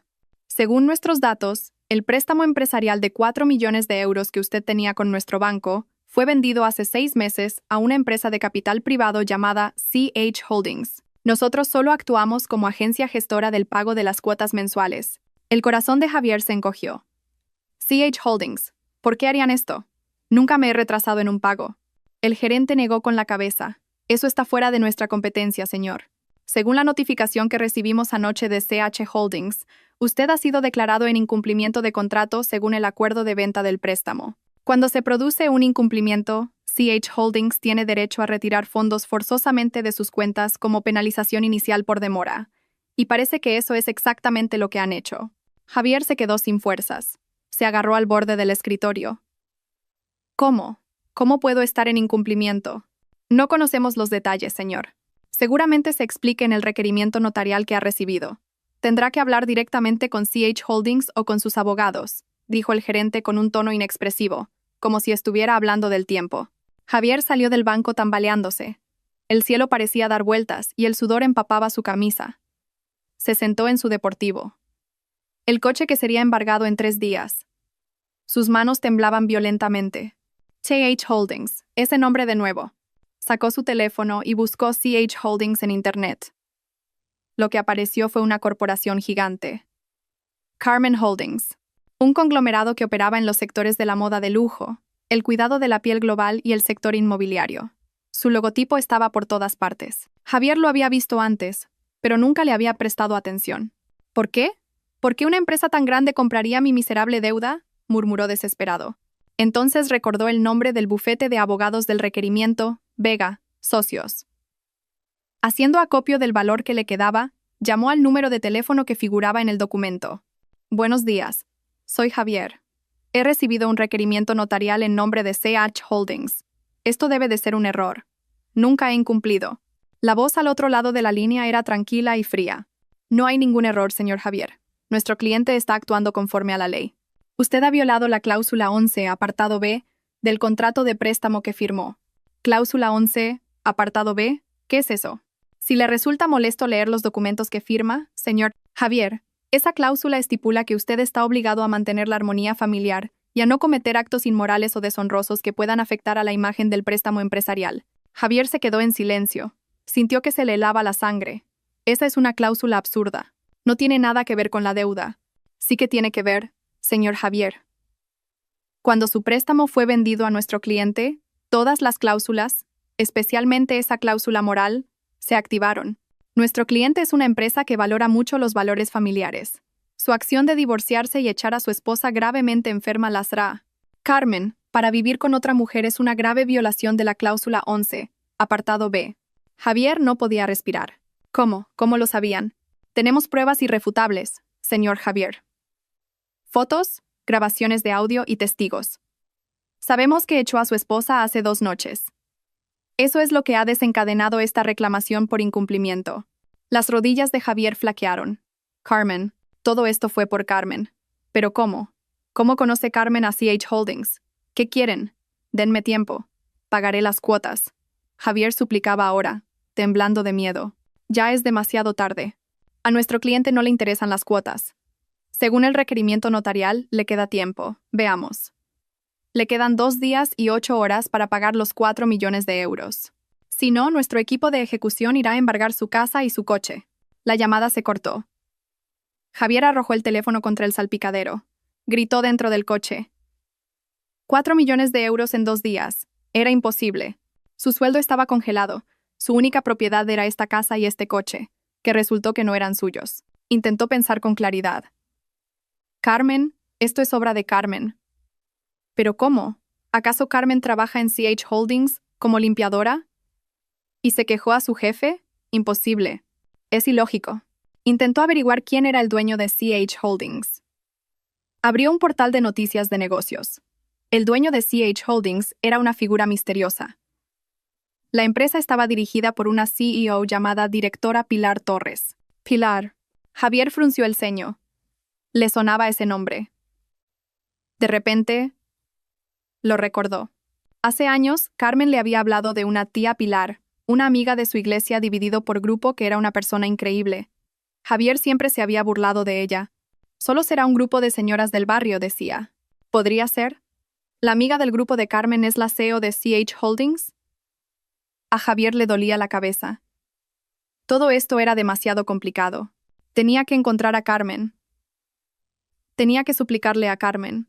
Según nuestros datos, el préstamo empresarial de 4 millones de euros que usted tenía con nuestro banco fue vendido hace 6 meses a una empresa de capital privado llamada CH Holdings. Nosotros solo actuamos como agencia gestora del pago de las cuotas mensuales». El corazón de Javier se encogió. «CH Holdings, ¿por qué harían esto? Nunca me he retrasado en un pago». El gerente negó con la cabeza. «Eso está fuera de nuestra competencia, señor. Según la notificación que recibimos anoche de CH Holdings, usted ha sido declarado en incumplimiento de contrato según el acuerdo de venta del préstamo. Cuando se produce un incumplimiento, CH Holdings tiene derecho a retirar fondos forzosamente de sus cuentas como penalización inicial por demora. Y parece que eso es exactamente lo que han hecho». Javier se quedó sin fuerzas. Se agarró al borde del escritorio. «¿Cómo? ¿Cómo puedo estar en incumplimiento?». «No conocemos los detalles, señor. Seguramente se explique en el requerimiento notarial que ha recibido. Tendrá que hablar directamente con CH Holdings o con sus abogados», dijo el gerente con un tono inexpresivo, como si estuviera hablando del tiempo. Javier salió del banco tambaleándose. El cielo parecía dar vueltas y el sudor empapaba su camisa. Se sentó en su deportivo. El coche que sería embargado en 3 días. Sus manos temblaban violentamente. CH Holdings, ese nombre de nuevo. Sacó su teléfono y buscó CH Holdings en Internet. Lo que apareció fue una corporación gigante. Carmen Holdings, un conglomerado que operaba en los sectores de la moda de lujo, el cuidado de la piel global y el sector inmobiliario. Su logotipo estaba por todas partes. Javier lo había visto antes, pero nunca le había prestado atención. «¿Por qué? ¿Por qué una empresa tan grande compraría mi miserable deuda?», murmuró desesperado. Entonces recordó el nombre del bufete de abogados del requerimiento, Vega, Socios. Haciendo acopio del valor que le quedaba, llamó al número de teléfono que figuraba en el documento. «Buenos días. Soy Javier. He recibido un requerimiento notarial en nombre de CH Holdings. Esto debe de ser un error. Nunca he incumplido». La voz al otro lado de la línea era tranquila y fría. No hay ningún error, señor Javier. Nuestro cliente está actuando conforme a la ley. Usted ha violado la cláusula 11, apartado B, del contrato de préstamo que firmó. Cláusula 11, apartado B, ¿qué es eso? Si le resulta molesto leer los documentos que firma, señor Javier, esa cláusula estipula que usted está obligado a mantener la armonía familiar y a no cometer actos inmorales o deshonrosos que puedan afectar a la imagen del préstamo empresarial. Javier se quedó en silencio. Sintió que se le helaba la sangre. Esa es una cláusula absurda. No tiene nada que ver con la deuda. Sí que tiene que ver, señor Javier. Cuando su préstamo fue vendido a nuestro cliente, todas las cláusulas, especialmente esa cláusula moral, se activaron. Nuestro cliente es una empresa que valora mucho los valores familiares. Su acción de divorciarse y echar a su esposa gravemente enferma lasra. Carmen, para vivir con otra mujer es una grave violación de la cláusula 11, apartado B. Javier no podía respirar. ¿Cómo? ¿Cómo lo sabían? Tenemos pruebas irrefutables, señor Javier. Fotos, grabaciones de audio y testigos. Sabemos que echó a su esposa hace 2 noches. Eso es lo que ha desencadenado esta reclamación por incumplimiento. Las rodillas de Javier flaquearon. Carmen. Todo esto fue por Carmen. ¿Pero cómo? ¿Cómo conoce Carmen a CH Holdings? ¿Qué quieren? Denme tiempo. Pagaré las cuotas. Javier suplicaba ahora, temblando de miedo. Ya es demasiado tarde. A nuestro cliente no le interesan las cuotas. Según el requerimiento notarial, le queda tiempo. Veamos. Le quedan 2 días y 8 horas para pagar los 4 millones de euros. Si no, nuestro equipo de ejecución irá a embargar su casa y su coche. La llamada se cortó. Javier arrojó el teléfono contra el salpicadero. Gritó dentro del coche. 4 millones de euros en 2 días. Era imposible. Su sueldo estaba congelado. Su única propiedad era esta casa y este coche, que resultó que no eran suyos. Intentó pensar con claridad. Carmen, esto es obra de Carmen. ¿Pero cómo? ¿Acaso Carmen trabaja en CH Holdings como limpiadora? ¿Y se quejó a su jefe? Imposible. Es ilógico. Intentó averiguar quién era el dueño de CH Holdings. Abrió un portal de noticias de negocios. El dueño de CH Holdings era una figura misteriosa. La empresa estaba dirigida por una CEO llamada directora Pilar Torres. Pilar. Javier frunció el ceño. Le sonaba ese nombre. De repente, lo recordó. Hace años, Carmen le había hablado de una tía Pilar, una amiga de su iglesia dividido por grupo que era una persona increíble. Javier siempre se había burlado de ella. Solo será un grupo de señoras del barrio, decía. ¿Podría ser? ¿La amiga del grupo de Carmen es la CEO de CH Holdings? A Javier le dolía la cabeza. Todo esto era demasiado complicado. Tenía que encontrar a Carmen. Tenía que suplicarle a Carmen.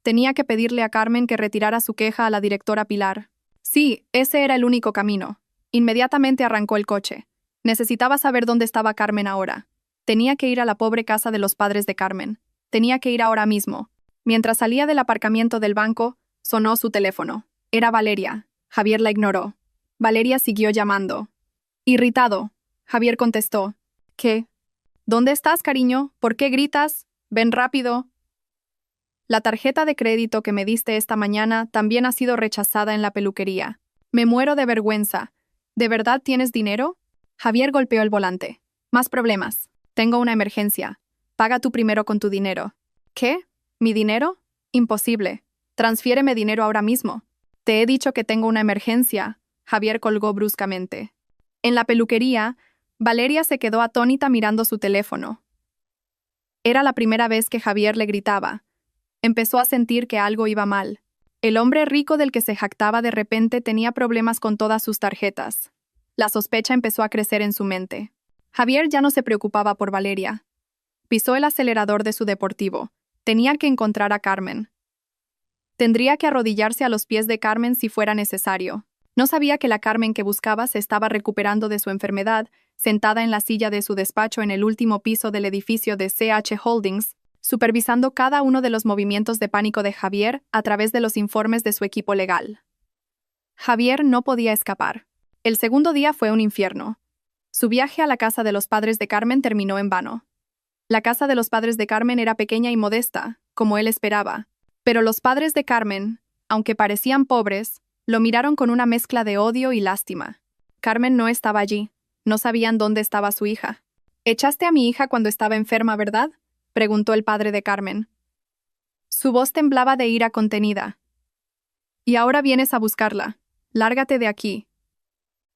Tenía que pedirle a Carmen que retirara su queja a la directora Pilar. Sí, ese era el único camino. Inmediatamente arrancó el coche. Necesitaba saber dónde estaba Carmen ahora. Tenía que ir a la pobre casa de los padres de Carmen. Tenía que ir ahora mismo. Mientras salía del aparcamiento del banco, sonó su teléfono. Era Valeria. Javier la ignoró. Valeria siguió llamando. Irritado, Javier contestó. ¿Qué? ¿Dónde estás, cariño? ¿Por qué gritas? Ven rápido. La tarjeta de crédito que me diste esta mañana también ha sido rechazada en la peluquería. Me muero de vergüenza. ¿De verdad tienes dinero? Javier golpeó el volante. Más problemas. Tengo una emergencia. Paga tú primero con tu dinero. ¿Qué? ¿Mi dinero? Imposible. Transfiéreme dinero ahora mismo. Te he dicho que tengo una emergencia. Javier colgó bruscamente. En la peluquería, Valeria se quedó atónita mirando su teléfono. Era la primera vez que Javier le gritaba. Empezó a sentir que algo iba mal. El hombre rico del que se jactaba de repente tenía problemas con todas sus tarjetas. La sospecha empezó a crecer en su mente. Javier ya no se preocupaba por Valeria. Pisó el acelerador de su deportivo. Tenía que encontrar a Carmen. Tendría que arrodillarse a los pies de Carmen si fuera necesario. No sabía que la Carmen que buscaba se estaba recuperando de su enfermedad, sentada en la silla de su despacho en el último piso del edificio de CH Holdings, supervisando cada uno de los movimientos de pánico de Javier a través de los informes de su equipo legal. Javier no podía escapar. El segundo día fue un infierno. Su viaje a la casa de los padres de Carmen terminó en vano. La casa de los padres de Carmen era pequeña y modesta, como él esperaba, pero los padres de Carmen, aunque parecían pobres, lo miraron con una mezcla de odio y lástima. Carmen no estaba allí. No sabían dónde estaba su hija. «Echaste a mi hija cuando estaba enferma, ¿verdad?», preguntó el padre de Carmen. Su voz temblaba de ira contenida. «Y ahora vienes a buscarla. Lárgate de aquí.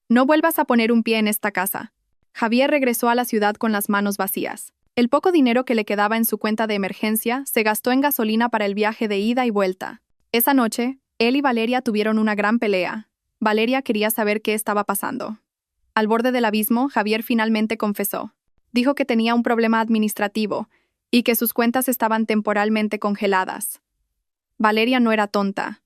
No vuelvas a poner un pie en esta casa». Javier regresó a la ciudad con las manos vacías. El poco dinero que le quedaba en su cuenta de emergencia se gastó en gasolina para el viaje de ida y vuelta. Esa noche, él y Valeria tuvieron una gran pelea. Valeria quería saber qué estaba pasando. Al borde del abismo, Javier finalmente confesó. Dijo que tenía un problema administrativo y que sus cuentas estaban temporalmente congeladas. Valeria no era tonta.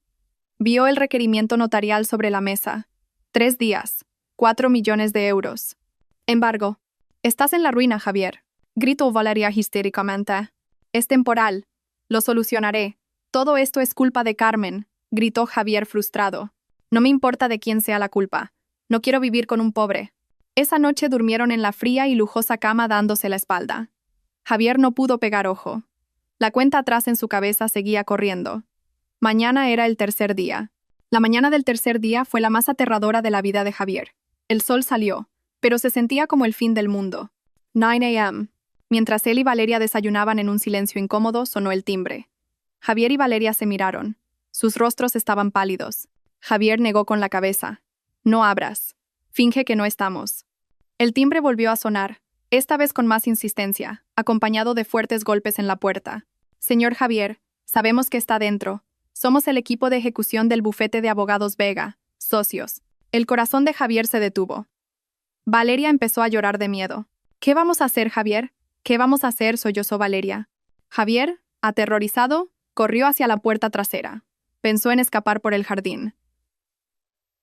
Vio el requerimiento notarial sobre la mesa. 3 días, 4 millones de euros. Embargo, «Estás en la ruina, Javier», gritó Valeria histéricamente. «Es temporal. Lo solucionaré. Todo esto es culpa de Carmen», gritó Javier frustrado. «No me importa de quién sea la culpa. No quiero vivir con un pobre». Esa noche durmieron en la fría y lujosa cama dándose la espalda. Javier no pudo pegar ojo. La cuenta atrás en su cabeza seguía corriendo. Mañana era el tercer día. La mañana del tercer día fue la más aterradora de la vida de Javier. El sol salió, pero se sentía como el fin del mundo. 9 a.m. Mientras él y Valeria desayunaban en un silencio incómodo, sonó el timbre. Javier y Valeria se miraron. Sus rostros estaban pálidos. Javier negó con la cabeza. «No abras. Finge que no estamos». El timbre volvió a sonar, esta vez con más insistencia, acompañado de fuertes golpes en la puerta. «Señor Javier, sabemos que está dentro. Somos el equipo de ejecución del bufete de abogados Vega, socios». El corazón de Javier se detuvo. Valeria empezó a llorar de miedo. «¿Qué vamos a hacer, Javier? ¿Qué vamos a hacer?», sollozó Valeria. Javier, aterrorizado, corrió hacia la puerta trasera. Pensó en escapar por el jardín.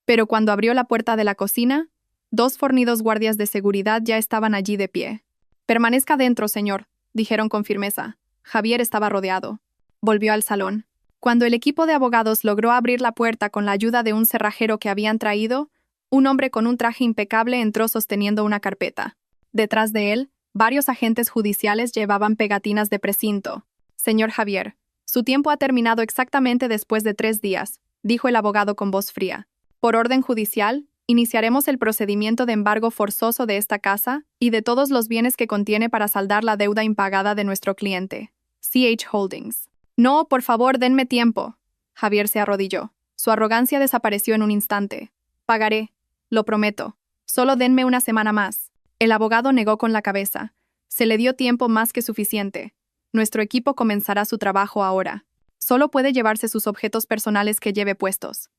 Pero cuando abrió la puerta de la cocina, 2 fornidos guardias de seguridad ya estaban allí de pie. «Permanezca dentro, señor», dijeron con firmeza. Javier estaba rodeado. Volvió al salón. Cuando el equipo de abogados logró abrir la puerta con la ayuda de un cerrajero que habían traído, un hombre con un traje impecable entró sosteniendo una carpeta. Detrás de él, varios agentes judiciales llevaban pegatinas de precinto. «Señor Javier, su tiempo ha terminado exactamente después de 3 días», dijo el abogado con voz fría. «Por orden judicial, iniciaremos el procedimiento de embargo forzoso de esta casa y de todos los bienes que contiene para saldar la deuda impagada de nuestro cliente, CH Holdings». «No, por favor, denme tiempo». Javier se arrodilló. Su arrogancia desapareció en un instante. «Pagaré, lo prometo. Solo denme una semana más». El abogado negó con la cabeza. Se le dio tiempo más que suficiente. «Nuestro equipo comenzará su trabajo ahora. Solo puede llevarse sus objetos personales que lleve puestos.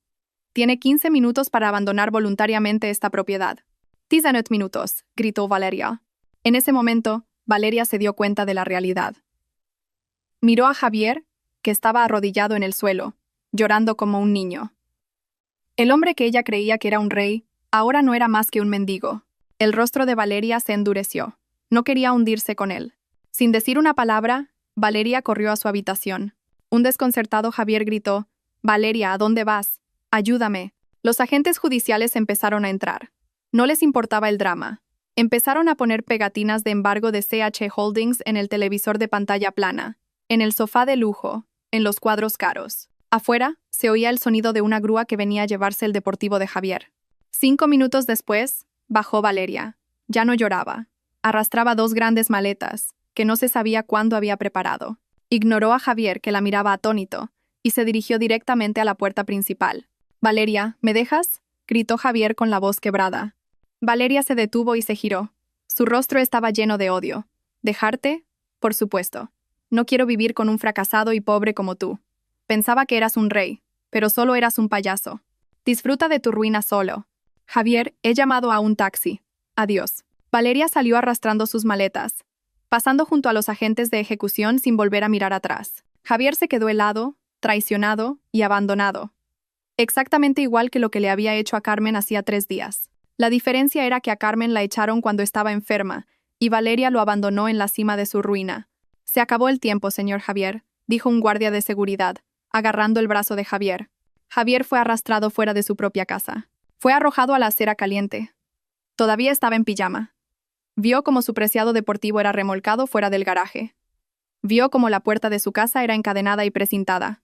Tiene 15 minutos para abandonar voluntariamente esta propiedad». «19 minutos», gritó Valeria. En ese momento, Valeria se dio cuenta de la realidad. Miró a Javier, que estaba arrodillado en el suelo, llorando como un niño. El hombre que ella creía que era un rey, ahora no era más que un mendigo. El rostro de Valeria se endureció. No quería hundirse con él. Sin decir una palabra, Valeria corrió a su habitación. Un desconcertado Javier gritó: «Valeria, ¿a dónde vas? Ayúdame». Los agentes judiciales empezaron a entrar. No les importaba el drama. Empezaron a poner pegatinas de embargo de CH Holdings en el televisor de pantalla plana, en el sofá de lujo, en los cuadros caros. Afuera, se oía el sonido de una grúa que venía a llevarse el deportivo de Javier. 5 minutos después, bajó Valeria. Ya no lloraba. Arrastraba 2 grandes maletas, que no se sabía cuándo había preparado. Ignoró a Javier, que la miraba atónito, y se dirigió directamente a la puerta principal. «Valeria, ¿me dejas?», gritó Javier con la voz quebrada. Valeria se detuvo y se giró. Su rostro estaba lleno de odio. «¿Dejarte? Por supuesto. No quiero vivir con un fracasado y pobre como tú. Pensaba que eras un rey, pero solo eras un payaso. Disfruta de tu ruina solo». «Javier, he llamado a un taxi. Adiós». Valeria salió arrastrando sus maletas, pasando junto a los agentes de ejecución sin volver a mirar atrás. Javier se quedó helado, traicionado y abandonado. Exactamente igual que lo que le había hecho a Carmen hacía 3 días. La diferencia era que a Carmen la echaron cuando estaba enferma, y Valeria lo abandonó en la cima de su ruina. «Se acabó el tiempo, señor Javier», dijo un guardia de seguridad, agarrando el brazo de Javier. Javier fue arrastrado fuera de su propia casa. Fue arrojado a la acera caliente. Todavía estaba en pijama. Vio cómo su preciado deportivo era remolcado fuera del garaje. Vio cómo la puerta de su casa era encadenada y precintada.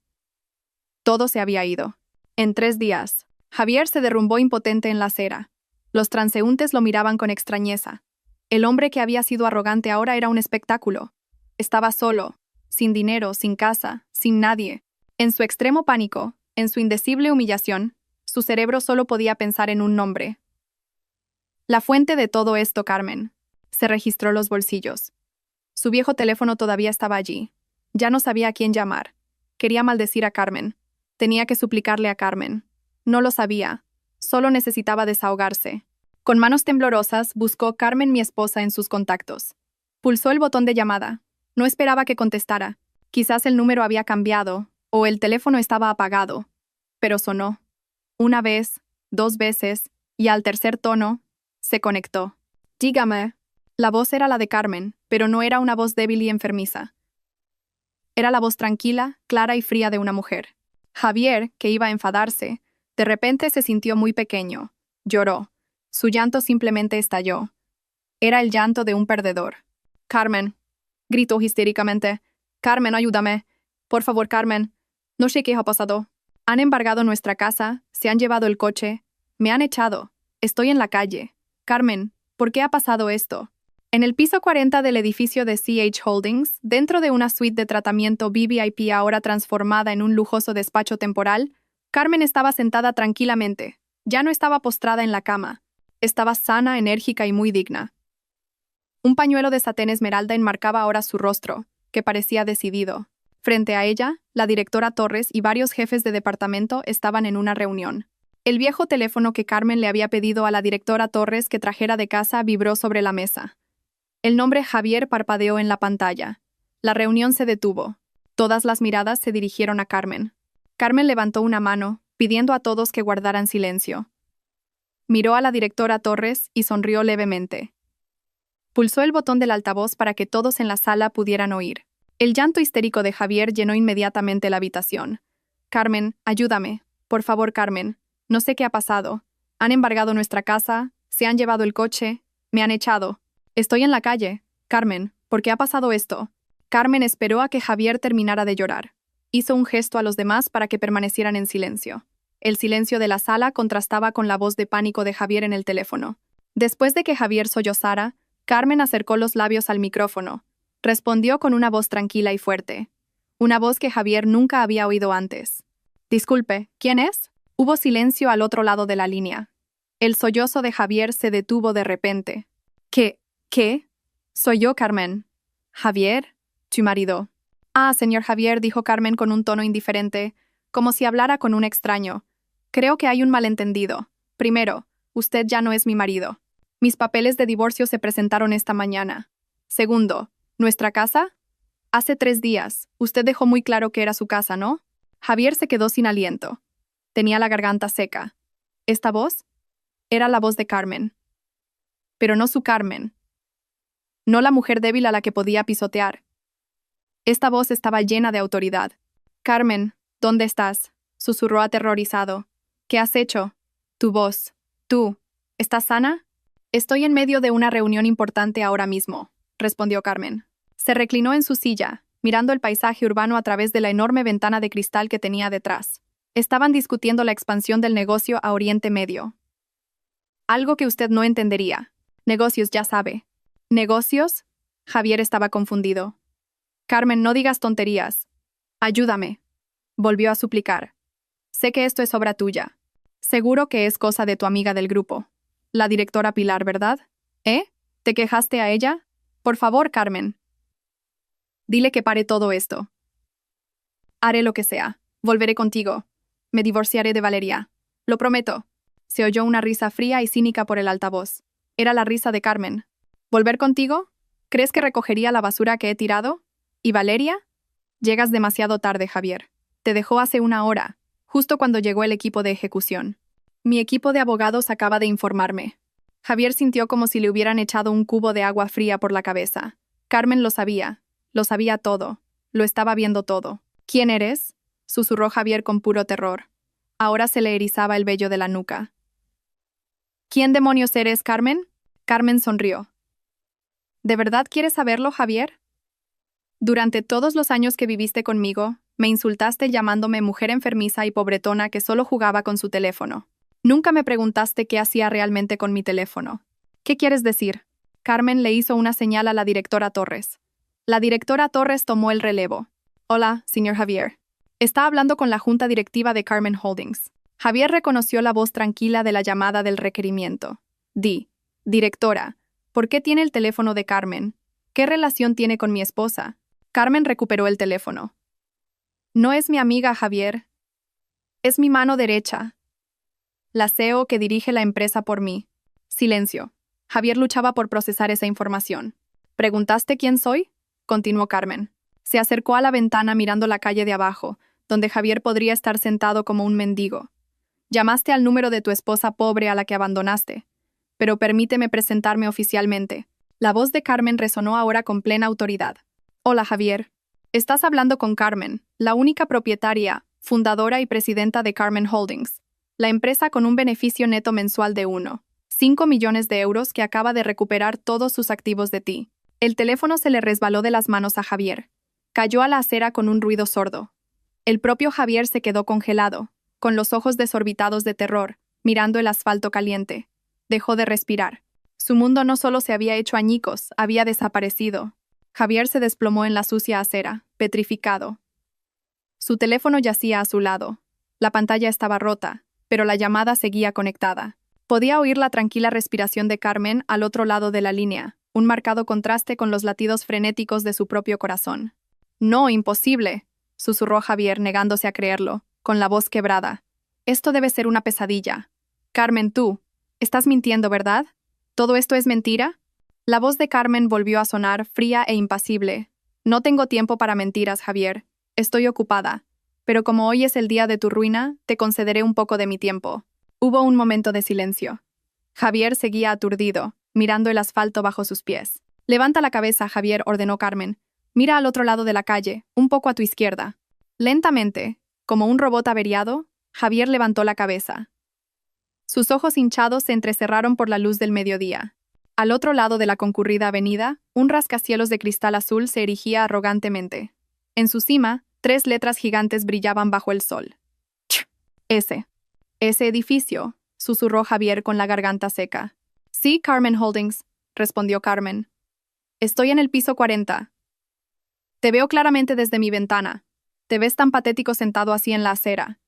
Todo se había ido. En 3 días, Javier se derrumbó impotente en la acera. Los transeúntes lo miraban con extrañeza. El hombre que había sido arrogante ahora era un espectáculo. Estaba solo, sin dinero, sin casa, sin nadie. En su extremo pánico, en su indecible humillación, su cerebro solo podía pensar en un nombre. La fuente de todo esto, Carmen. Se registró los bolsillos. Su viejo teléfono todavía estaba allí. Ya no sabía a quién llamar. Quería maldecir a Carmen. Tenía que suplicarle a Carmen. No lo sabía. Solo necesitaba desahogarse. Con manos temblorosas, buscó Carmen, mi esposa, en sus contactos. Pulsó el botón de llamada. No esperaba que contestara. Quizás el número había cambiado, o el teléfono estaba apagado. Pero sonó. Una vez, 2 veces, y al tercer tono, se conectó. Dígame. La voz era la de Carmen, pero no era una voz débil y enfermiza. Era la voz tranquila, clara y fría de una mujer. Javier, que iba a enfadarse, de repente se sintió muy pequeño. Lloró. Su llanto simplemente estalló. Era el llanto de un perdedor. Carmen, gritó histéricamente. Carmen, ayúdame. Por favor, Carmen. No sé qué ha pasado. Han embargado nuestra casa, se han llevado el coche, me han echado. Estoy en la calle. Carmen, ¿por qué ha pasado esto? En el piso 40 del edificio de CH Holdings, dentro de una suite de tratamiento VVIP ahora transformada en un lujoso despacho temporal, Carmen estaba sentada tranquilamente. Ya no estaba postrada en la cama. Estaba sana, enérgica y muy digna. Un pañuelo de satén esmeralda enmarcaba ahora su rostro, que parecía decidido. Frente a ella, la directora Torres y varios jefes de departamento estaban en una reunión. El viejo teléfono que Carmen le había pedido a la directora Torres que trajera de casa vibró sobre la mesa. El nombre Javier parpadeó en la pantalla. La reunión se detuvo. Todas las miradas se dirigieron a Carmen. Carmen levantó una mano, pidiendo a todos que guardaran silencio. Miró a la directora Torres y sonrió levemente. Pulsó el botón del altavoz para que todos en la sala pudieran oír. El llanto histérico de Javier llenó inmediatamente la habitación. Carmen, ayúdame. Por favor, Carmen. No sé qué ha pasado. Han embargado nuestra casa, se han llevado el coche, me han echado. Estoy en la calle. Carmen, ¿por qué ha pasado esto? Carmen esperó a que Javier terminara de llorar. Hizo un gesto a los demás para que permanecieran en silencio. El silencio de la sala contrastaba con la voz de pánico de Javier en el teléfono. Después de que Javier sollozara, Carmen acercó los labios al micrófono. Respondió con una voz tranquila y fuerte. Una voz que Javier nunca había oído antes. Disculpe, ¿quién es? Hubo silencio al otro lado de la línea. El sollozo de Javier se detuvo de repente. ¿Qué? Soy yo, Carmen. Javier, tu marido. Ah, señor Javier, dijo Carmen con un tono indiferente, como si hablara con un extraño. Creo que hay un malentendido. Primero, usted ya no es mi marido. Mis papeles de divorcio se presentaron esta mañana. Segundo, ¿nuestra casa? Hace 3 días, usted dejó muy claro que era su casa, ¿no? Javier se quedó sin aliento. Tenía la garganta seca. ¿Esta voz? Era la voz de Carmen. Pero no su Carmen. No la mujer débil a la que podía pisotear. Esta voz estaba llena de autoridad. Carmen, ¿dónde estás? Susurró aterrorizado. ¿Qué has hecho? Tu voz. Tú. ¿Estás sana? Estoy en medio de una reunión importante ahora mismo, respondió Carmen. Se reclinó en su silla, mirando el paisaje urbano a través de la enorme ventana de cristal que tenía detrás. Estaban discutiendo la expansión del negocio a Oriente Medio. Algo que usted no entendería. Negocios, ya sabe. ¿Negocios? Javier estaba confundido. Carmen, no digas tonterías. Ayúdame. Volvió a suplicar. Sé que esto es obra tuya. Seguro que es cosa de tu amiga del grupo. La directora Pilar, ¿verdad? ¿Eh? ¿Te quejaste a ella? Por favor, Carmen. Dile que pare todo esto. Haré lo que sea. Volveré contigo. Me divorciaré de Valeria. Lo prometo. Se oyó una risa fría y cínica por el altavoz. Era la risa de Carmen. ¿Volver contigo? ¿Crees que recogería la basura que he tirado? ¿Y Valeria? Llegas demasiado tarde, Javier. Te dejó hace 1 hora, justo cuando llegó el equipo de ejecución. Mi equipo de abogados acaba de informarme. Javier sintió como si le hubieran echado un cubo de agua fría por la cabeza. Carmen lo sabía todo, lo estaba viendo todo. ¿Quién eres? Susurró Javier con puro terror. Ahora se le erizaba el vello de la nuca. ¿Quién demonios eres, Carmen? Carmen sonrió. ¿De verdad quieres saberlo, Javier? Durante todos los años que viviste conmigo, me insultaste llamándome mujer enfermiza y pobretona que solo jugaba con su teléfono. Nunca me preguntaste qué hacía realmente con mi teléfono. ¿Qué quieres decir? Carmen le hizo una señal a la directora Torres. La directora Torres tomó el relevo. Hola, señor Javier. Está hablando con la junta directiva de Carmen Holdings. Javier reconoció la voz tranquila de la llamada del requerimiento. Directora, ¿por qué tiene el teléfono de Carmen? ¿Qué relación tiene con mi esposa? Carmen recuperó el teléfono. No es mi amiga, Javier. Es mi mano derecha. La CEO que dirige la empresa por mí. Silencio. Javier luchaba por procesar esa información. ¿Preguntaste quién soy? Continuó Carmen. Se acercó a la ventana mirando la calle de abajo, donde Javier podría estar sentado como un mendigo. Llamaste al número de tu esposa pobre a la que abandonaste. Pero permíteme presentarme oficialmente. La voz de Carmen resonó ahora con plena autoridad. Hola, Javier. Estás hablando con Carmen, la única propietaria, fundadora y presidenta de Carmen Holdings, la empresa con un beneficio neto mensual de 1,5 millones de euros que acaba de recuperar todos sus activos de ti. El teléfono se le resbaló de las manos a Javier. Cayó a la acera con un ruido sordo. El propio Javier se quedó congelado, con los ojos desorbitados de terror, mirando el asfalto caliente. Dejó de respirar. Su mundo no solo se había hecho añicos, había desaparecido. Javier se desplomó en la sucia acera, petrificado. Su teléfono yacía a su lado. La pantalla estaba rota, pero la llamada seguía conectada. Podía oír la tranquila respiración de Carmen al otro lado de la línea, un marcado contraste con los latidos frenéticos de su propio corazón. No, imposible, susurró Javier negándose a creerlo, con la voz quebrada. Esto debe ser una pesadilla. Carmen, tú, estás mintiendo, ¿verdad? ¿Todo esto es mentira? La voz de Carmen volvió a sonar fría e impasible. No tengo tiempo para mentiras, Javier. Estoy ocupada. Pero como hoy es el día de tu ruina, te concederé un poco de mi tiempo. Hubo un momento de silencio. Javier seguía aturdido, mirando el asfalto bajo sus pies. Levanta la cabeza, Javier, ordenó Carmen. Mira al otro lado de la calle, un poco a tu izquierda. Lentamente, como un robot averiado, Javier levantó la cabeza. Sus ojos hinchados se entrecerraron por la luz del mediodía. Al otro lado de la concurrida avenida, un rascacielos de cristal azul se erigía arrogantemente. En su cima, 3 letras gigantes brillaban bajo el sol. Ese edificio, susurró Javier con la garganta seca. Sí, Carmen Holdings, respondió Carmen. Estoy en el piso 40. Te veo claramente desde mi ventana. Te ves tan patético sentado así en la acera.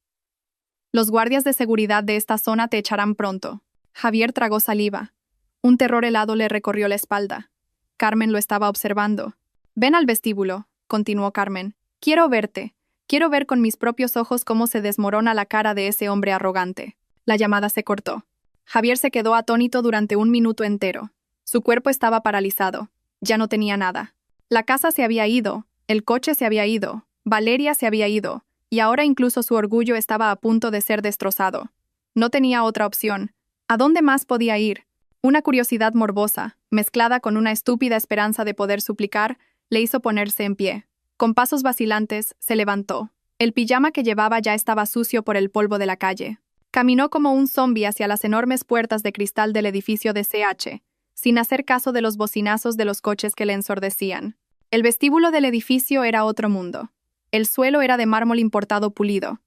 Los guardias de seguridad de esta zona te echarán pronto. Javier tragó saliva. Un terror helado le recorrió la espalda. Carmen lo estaba observando. Ven al vestíbulo, continuó Carmen. Quiero verte. Quiero ver con mis propios ojos cómo se desmorona la cara de ese hombre arrogante. La llamada se cortó. Javier se quedó atónito durante 1 minuto entero. Su cuerpo estaba paralizado. Ya no tenía nada. La casa se había ido, el coche se había ido, Valeria se había ido, y ahora incluso su orgullo estaba a punto de ser destrozado. No tenía otra opción. ¿A dónde más podía ir? Una curiosidad morbosa, mezclada con una estúpida esperanza de poder suplicar, le hizo ponerse en pie. Con pasos vacilantes, se levantó. El pijama que llevaba ya estaba sucio por el polvo de la calle. Caminó como un zombi hacia las enormes puertas de cristal del edificio de CH, sin hacer caso de los bocinazos de los coches que le ensordecían. El vestíbulo del edificio era otro mundo. El suelo era de mármol importado pulido.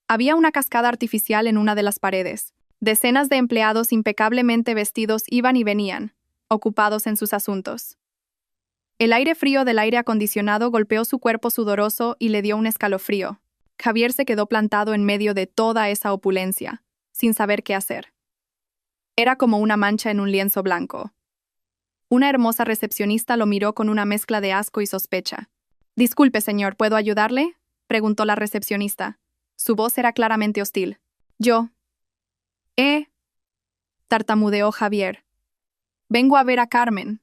Había una cascada artificial en una de las paredes. Decenas de empleados impecablemente vestidos iban y venían, ocupados en sus asuntos. El aire frío del aire acondicionado golpeó su cuerpo sudoroso y le dio un escalofrío. Javier se quedó plantado en medio de toda esa opulencia, sin saber qué hacer. Era como una mancha en un lienzo blanco. Una hermosa recepcionista lo miró con una mezcla de asco y sospecha. «Disculpe, señor, ¿puedo ayudarle?», preguntó la recepcionista. Su voz era claramente hostil. «Yo». Tartamudeó Javier. «Vengo a ver a Carmen».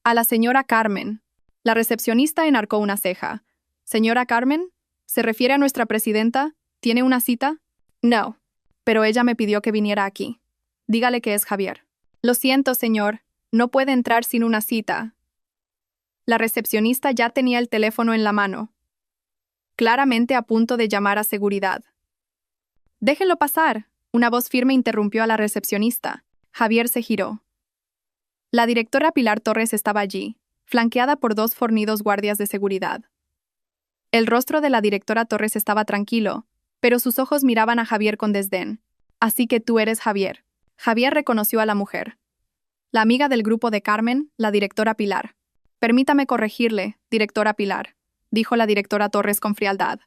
«A la señora Carmen». La recepcionista enarcó una ceja. «¿Señora Carmen? ¿Se refiere a nuestra presidenta? ¿Tiene una cita?» «No, pero ella me pidió que viniera aquí». «Dígale que es Javier». «Lo siento, señor. No puede entrar sin una cita». La recepcionista ya tenía el teléfono en la mano, claramente a punto de llamar a seguridad. «Déjenlo pasar», una voz firme interrumpió a la recepcionista. Javier se giró. La directora Pilar Torres estaba allí, flanqueada por 2 fornidos guardias de seguridad. El rostro de la directora Torres estaba tranquilo, pero sus ojos miraban a Javier con desdén. Así que tú eres Javier. Javier reconoció a la mujer. La amiga del grupo de Carmen, la directora Pilar. Permítame corregirle, directora Pilar, dijo la directora Torres con frialdad.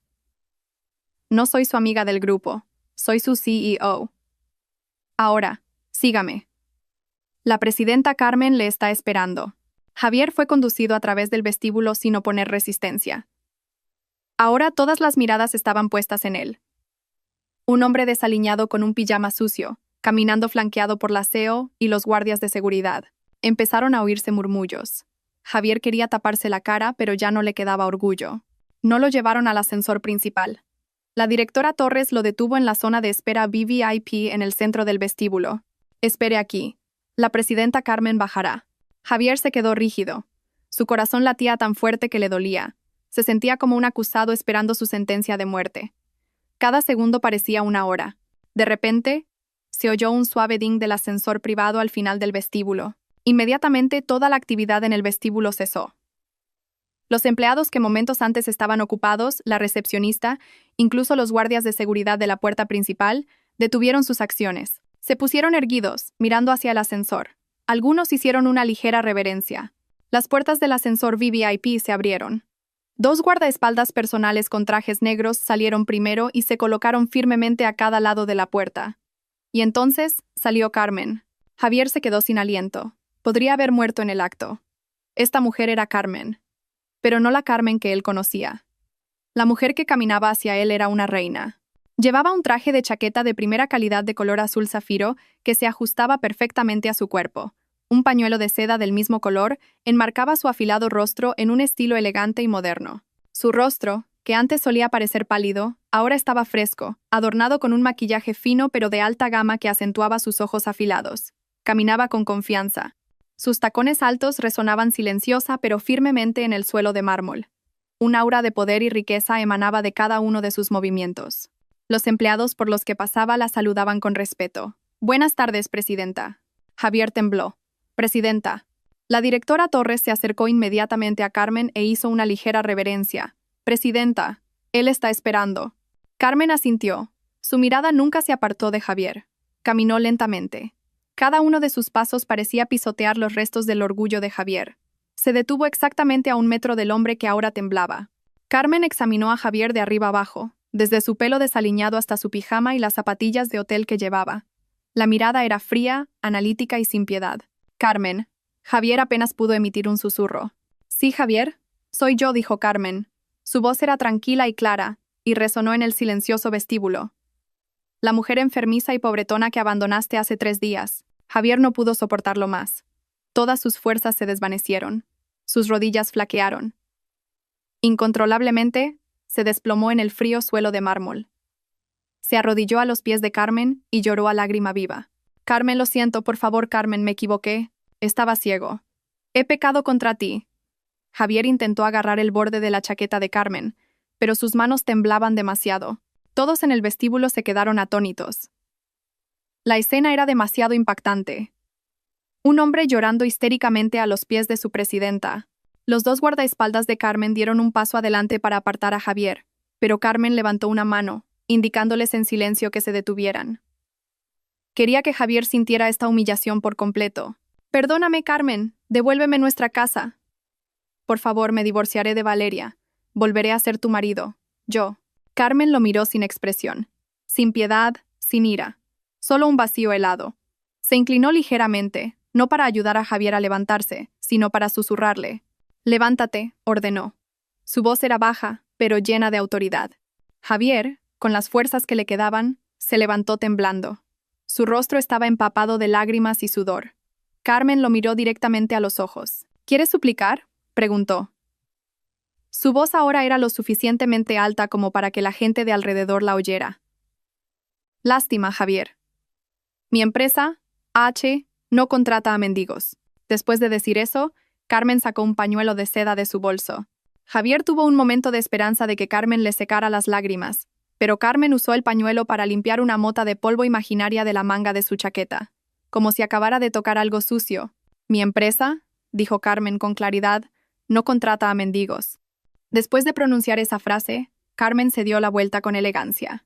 No soy su amiga del grupo, soy su CEO. Ahora, sígame. La presidenta Carmen le está esperando. Javier fue conducido a través del vestíbulo sin oponer resistencia. Ahora todas las miradas estaban puestas en él. Un hombre desaliñado con un pijama sucio, caminando flanqueado por la CEO y los guardias de seguridad. Empezaron a oírse murmullos. Javier quería taparse la cara, pero ya no le quedaba orgullo. No lo llevaron al ascensor principal. La directora Torres lo detuvo en la zona de espera VVIP en el centro del vestíbulo. Espere aquí. La presidenta Carmen bajará. Javier se quedó rígido. Su corazón latía tan fuerte que le dolía. Se sentía como un acusado esperando su sentencia de muerte. Cada segundo parecía una hora. De repente, se oyó un suave ding del ascensor privado al final del vestíbulo. Inmediatamente toda la actividad en el vestíbulo cesó. Los empleados que momentos antes estaban ocupados, la recepcionista, incluso los guardias de seguridad de la puerta principal, detuvieron sus acciones. Se pusieron erguidos, mirando hacia el ascensor. Algunos hicieron una ligera reverencia. Las puertas del ascensor VVIP se abrieron. 2 guardaespaldas personales con trajes negros salieron primero y se colocaron firmemente a cada lado de la puerta. Y entonces salió Carmen. Javier se quedó sin aliento. Podría haber muerto en el acto. Esta mujer era Carmen. Pero no la Carmen que él conocía. La mujer que caminaba hacia él era una reina. Llevaba un traje de chaqueta de primera calidad de color azul zafiro que se ajustaba perfectamente a su cuerpo. Un pañuelo de seda del mismo color enmarcaba su afilado rostro en un estilo elegante y moderno. Su rostro, que antes solía parecer pálido, ahora estaba fresco, adornado con un maquillaje fino pero de alta gama que acentuaba sus ojos afilados. Caminaba con confianza. Sus tacones altos resonaban silenciosa pero firmemente en el suelo de mármol. Un aura de poder y riqueza emanaba de cada uno de sus movimientos. Los empleados por los que pasaba la saludaban con respeto. «Buenas tardes, presidenta». Javier tembló. «Presidenta». La directora Torres se acercó inmediatamente a Carmen e hizo una ligera reverencia. «Presidenta, él está esperando». Carmen asintió. Su mirada nunca se apartó de Javier. Caminó lentamente. Cada uno de sus pasos parecía pisotear los restos del orgullo de Javier. Se detuvo exactamente a 1 metro del hombre que ahora temblaba. Carmen examinó a Javier de arriba abajo, desde su pelo desaliñado hasta su pijama y las zapatillas de hotel que llevaba. La mirada era fría, analítica y sin piedad. «Carmen». Javier apenas pudo emitir un susurro. «Sí, Javier. Soy yo», dijo Carmen. Su voz era tranquila y clara, y resonó en el silencioso vestíbulo. «La mujer enfermiza y pobretona que abandonaste hace 3 días». Javier no pudo soportarlo más. Todas sus fuerzas se desvanecieron. Sus rodillas flaquearon. Incontrolablemente, se desplomó en el frío suelo de mármol. Se arrodilló a los pies de Carmen y lloró a lágrima viva. «Carmen, lo siento, por favor, Carmen, me equivoqué. Estaba ciego. He pecado contra ti». Javier intentó agarrar el borde de la chaqueta de Carmen, pero sus manos temblaban demasiado. Todos en el vestíbulo se quedaron atónitos. La escena era demasiado impactante. Un hombre llorando histéricamente a los pies de su presidenta. Los 2 guardaespaldas de Carmen dieron un paso adelante para apartar a Javier, pero Carmen levantó una mano, indicándoles en silencio que se detuvieran. Quería que Javier sintiera esta humillación por completo. «Perdóname, Carmen, devuélveme nuestra casa. Por favor, me divorciaré de Valeria. Volveré a ser tu marido. Yo». Carmen lo miró sin expresión. Sin piedad, sin ira. Solo un vacío helado. Se inclinó ligeramente, no para ayudar a Javier a levantarse, sino para susurrarle. «Levántate», ordenó. Su voz era baja, pero llena de autoridad. Javier, con las fuerzas que le quedaban, se levantó temblando. Su rostro estaba empapado de lágrimas y sudor. Carmen lo miró directamente a los ojos. «¿Quieres suplicar?», preguntó. Su voz ahora era lo suficientemente alta como para que la gente de alrededor la oyera. «Lástima, Javier. Mi empresa, H, no contrata a mendigos». Después de decir eso, Carmen sacó un pañuelo de seda de su bolso. Javier tuvo un momento de esperanza de que Carmen le secara las lágrimas, pero Carmen usó el pañuelo para limpiar una mota de polvo imaginaria de la manga de su chaqueta, como si acabara de tocar algo sucio. «Mi empresa», dijo Carmen con claridad, «no contrata a mendigos». Después de pronunciar esa frase, Carmen se dio la vuelta con elegancia.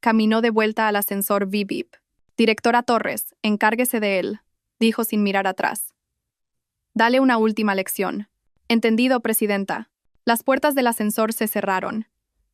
caminó de vuelta al ascensor VIP. Directora Torres, encárguese de él, dijo sin mirar atrás. Dale una última lección. Entendido, presidenta. Las puertas del ascensor se cerraron.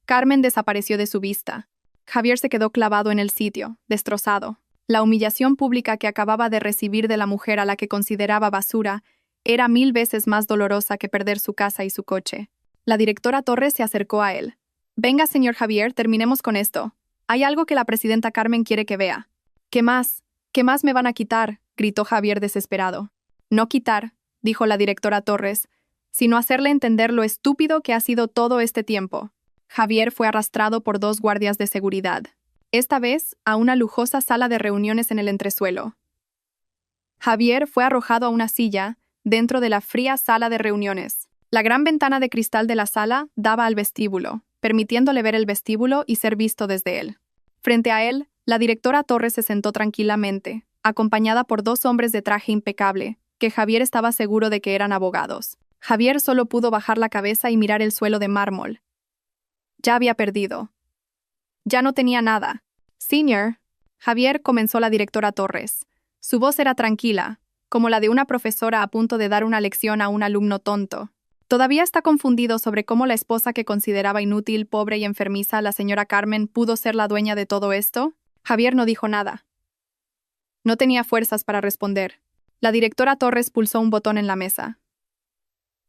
Carmen desapareció de su vista. Javier se quedó clavado en el sitio, destrozado. La humillación pública que acababa de recibir de la mujer a la que consideraba basura era 1000 veces más dolorosa que perder su casa y su coche. La directora Torres se acercó a él. Venga, señor Javier, terminemos con esto. Hay algo que la presidenta Carmen quiere que vea. ¿Qué más? ¿Qué más me van a quitar?, gritó Javier desesperado. No quitar, dijo la directora Torres, sino hacerle entender lo estúpido que ha sido todo este tiempo. Javier fue arrastrado por 2 guardias de seguridad, esta vez a una lujosa sala de reuniones en el entresuelo. Javier fue arrojado a una silla dentro de la fría sala de reuniones. La gran ventana de cristal de la sala daba al vestíbulo, permitiéndole ver el vestíbulo y ser visto desde él. Frente a él, la directora Torres se sentó tranquilamente, acompañada por 2 hombres de traje impecable, que Javier estaba seguro de que eran abogados. Javier solo pudo bajar la cabeza y mirar el suelo de mármol. Ya había perdido. Ya no tenía nada. Señor, Javier, comenzó la directora Torres. Su voz era tranquila, como la de una profesora a punto de dar una lección a un alumno tonto. Todavía está confundido sobre cómo la esposa que consideraba inútil, pobre y enfermiza, la señora Carmen, pudo ser la dueña de todo esto. Javier no dijo nada. No tenía fuerzas para responder. La directora Torres pulsó un botón en la mesa.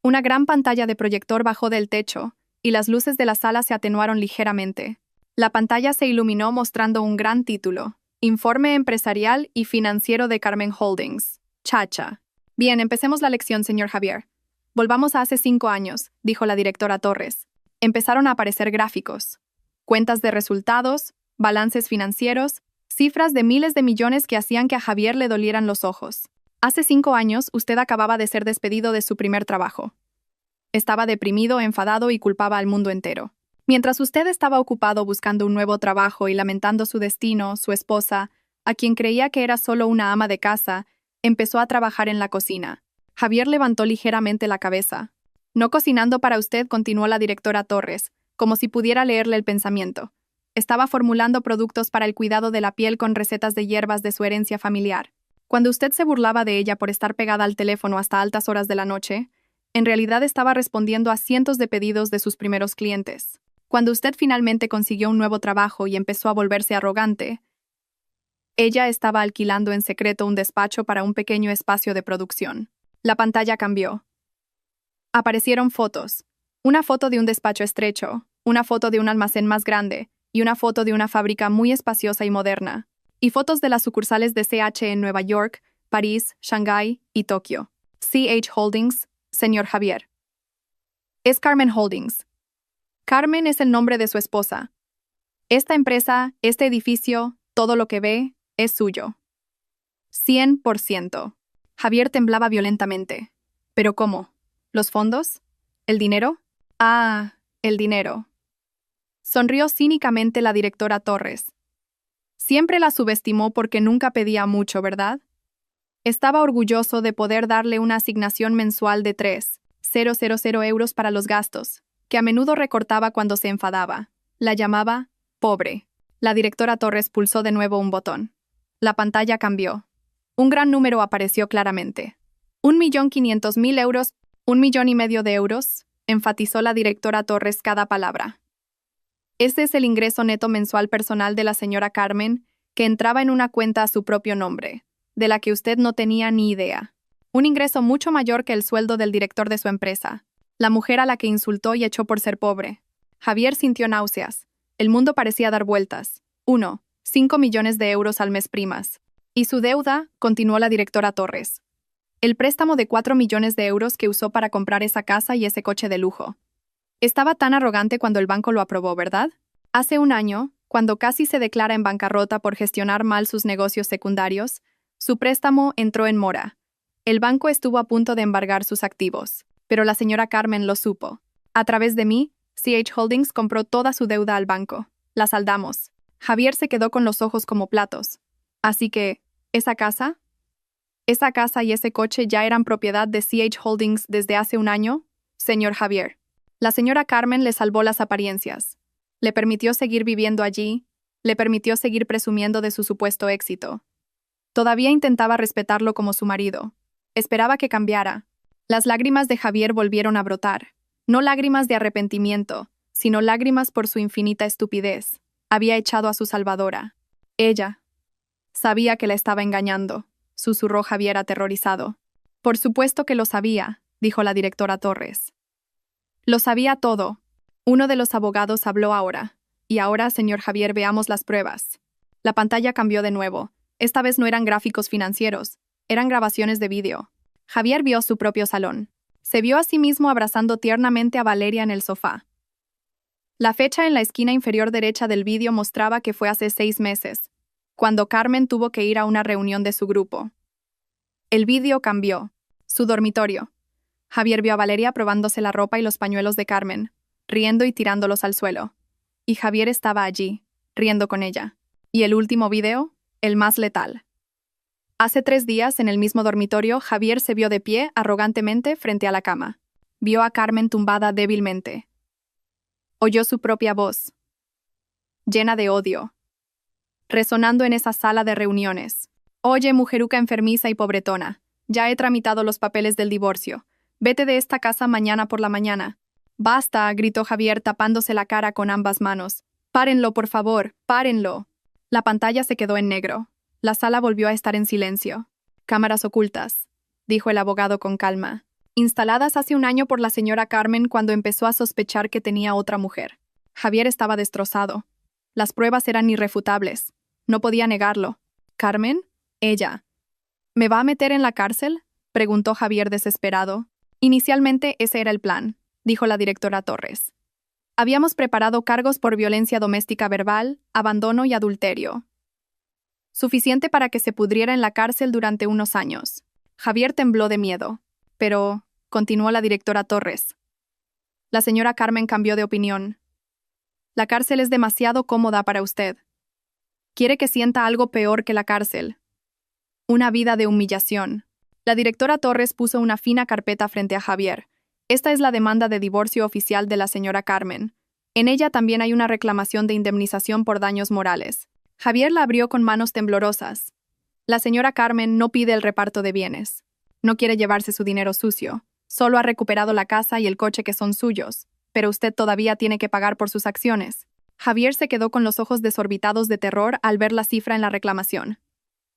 Una gran pantalla de proyector bajó del techo, y las luces de la sala se atenuaron ligeramente. La pantalla se iluminó mostrando un gran título: Informe empresarial y financiero de Carmen Holdings. Chacha. Bien, empecemos la lección, señor Javier. Volvamos a hace 5 años, dijo la directora Torres. Empezaron a aparecer gráficos, cuentas de resultados, balances financieros, cifras de miles de millones que hacían que a Javier le dolieran los ojos. Hace 5 años, usted acababa de ser despedido de su primer trabajo. Estaba deprimido, enfadado y culpaba al mundo entero. Mientras usted estaba ocupado buscando un nuevo trabajo y lamentando su destino, su esposa, a quien creía que era solo una ama de casa, empezó a trabajar en la cocina. Javier levantó ligeramente la cabeza. No cocinando para usted, continuó la directora Torres, como si pudiera leerle el pensamiento. Estaba formulando productos para el cuidado de la piel con recetas de hierbas de su herencia familiar. Cuando usted se burlaba de ella por estar pegada al teléfono hasta altas horas de la noche, en realidad estaba respondiendo a cientos de pedidos de sus primeros clientes. Cuando usted finalmente consiguió un nuevo trabajo y empezó a volverse arrogante, ella estaba alquilando en secreto un despacho para un pequeño espacio de producción. La pantalla cambió. Aparecieron fotos. Una foto de un despacho estrecho, una foto de un almacén más grande y una foto de una fábrica muy espaciosa y moderna. Y fotos de las sucursales de CH en Nueva York, París, Shanghái y Tokio. CH Holdings, señor Javier. Es Carmen Holdings. Carmen es el nombre de su esposa. Esta empresa, este edificio, todo lo que ve, es suyo. 100%. Javier temblaba violentamente. ¿Pero cómo? ¿Los fondos? ¿El dinero? Ah, el dinero. Sonrió cínicamente la directora Torres. Siempre la subestimó porque nunca pedía mucho, ¿verdad? Estaba orgulloso de poder darle una asignación mensual de 3,000 euros para los gastos, que a menudo recortaba cuando se enfadaba. La llamaba pobre. La directora Torres pulsó de nuevo un botón. La pantalla cambió. Un gran número apareció claramente. 1.500.000 euros, 1,5 millones de euros, enfatizó la directora Torres cada palabra. Ese es el ingreso neto mensual personal de la señora Carmen, que entraba en una cuenta a su propio nombre, de la que usted no tenía ni idea. Un ingreso mucho mayor que el sueldo del director de su empresa, la mujer a la que insultó y echó por ser pobre. Javier sintió náuseas. El mundo parecía dar vueltas. 5 millones de euros al mes primas. Y su deuda, continuó la directora Torres. El préstamo de 4 millones de euros que usó para comprar esa casa y ese coche de lujo. Estaba tan arrogante cuando el banco lo aprobó, ¿verdad? Hace un año, cuando casi se declara en bancarrota por gestionar mal sus negocios secundarios, su préstamo entró en mora. El banco estuvo a punto de embargar sus activos, pero la señora Carmen lo supo. A través de mí, CH Holdings compró toda su deuda al banco. La saldamos. Javier se quedó con los ojos como platos. Así que, ¿esa casa? ¿Esa casa y ese coche ya eran propiedad de CH Holdings desde hace un año, señor Javier? La señora Carmen le salvó las apariencias. Le permitió seguir viviendo allí, Le permitió seguir presumiendo de su supuesto éxito. Todavía intentaba respetarlo como su marido. Esperaba que cambiara. Las lágrimas de Javier volvieron a brotar. No lágrimas de arrepentimiento, sino lágrimas por su infinita estupidez. Había echado a su salvadora. Ella. Sabía que la estaba engañando, susurró Javier aterrorizado. Por supuesto que lo sabía, dijo la directora Torres. Lo sabía todo. Uno de los abogados habló ahora. Y ahora, señor Javier, veamos las pruebas. La pantalla cambió de nuevo. Esta vez no eran gráficos financieros, eran grabaciones de vídeo. Javier vio su propio salón. Se vio a sí mismo abrazando tiernamente a Valeria en el sofá. La fecha en la esquina inferior derecha del vídeo mostraba que fue hace 6 meses, cuando Carmen tuvo que ir a una reunión de su grupo. El vídeo cambió. Su dormitorio. Javier vio a Valeria probándose la ropa y los pañuelos de Carmen, riendo y tirándolos al suelo. Y Javier estaba allí, riendo con ella. ¿Y el último vídeo? El más letal. Hace 3 días, en el mismo dormitorio, Javier se vio de pie, arrogantemente, frente a la cama. Vio a Carmen tumbada débilmente. Oyó su propia voz, llena de odio, resonando en esa sala de reuniones. Oye, mujeruca enfermiza y pobretona, ya he tramitado los papeles del divorcio. Vete de esta casa mañana por la mañana. Basta, gritó Javier tapándose la cara con ambas manos. Párenlo, por favor, párenlo. La pantalla se quedó en negro. La sala volvió a estar en silencio. Cámaras ocultas, dijo el abogado con calma, instaladas hace 1 año por la señora Carmen cuando empezó a sospechar que tenía otra mujer. Javier estaba destrozado. Las pruebas eran irrefutables. No podía negarlo. ¿Carmen? Ella. ¿Me va a meter en la cárcel?, preguntó Javier desesperado. Inicialmente ese era el plan, dijo la directora Torres. Habíamos preparado cargos por violencia doméstica verbal, abandono y adulterio. Suficiente para que se pudriera en la cárcel durante unos años. Javier tembló de miedo. Pero, continuó la directora Torres. La señora Carmen cambió de opinión. La cárcel es demasiado cómoda para usted. Quiere que sienta algo peor que la cárcel. Una vida de humillación. La directora Torres puso una fina carpeta frente a Javier. Esta es la demanda de divorcio oficial de la señora Carmen. En ella también hay una reclamación de indemnización por daños morales. Javier la abrió con manos temblorosas. La señora Carmen no pide el reparto de bienes. No quiere llevarse su dinero sucio. Solo ha recuperado la casa y el coche que son suyos. Pero usted todavía tiene que pagar por sus acciones. Javier se quedó con los ojos desorbitados de terror al ver la cifra en la reclamación.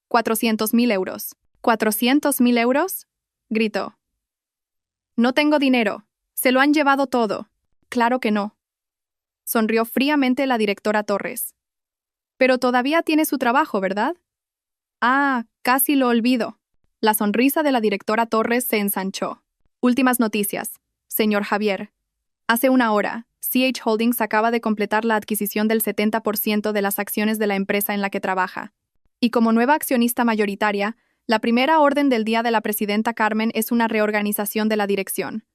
400.000 euros. ¿400.000 euros? Gritó. No tengo dinero. Se lo han llevado todo. Claro que no. Sonrió fríamente la directora Torres. Pero todavía tiene su trabajo, ¿verdad? Ah, casi lo olvido. La sonrisa de la directora Torres se ensanchó. Últimas noticias, señor Javier. Hace 1 hora, CH Holdings acaba de completar la adquisición del 70% de las acciones de la empresa en la que trabaja. Y como nueva accionista mayoritaria, la primera orden del día de la presidenta Carmen es una reorganización de la dirección.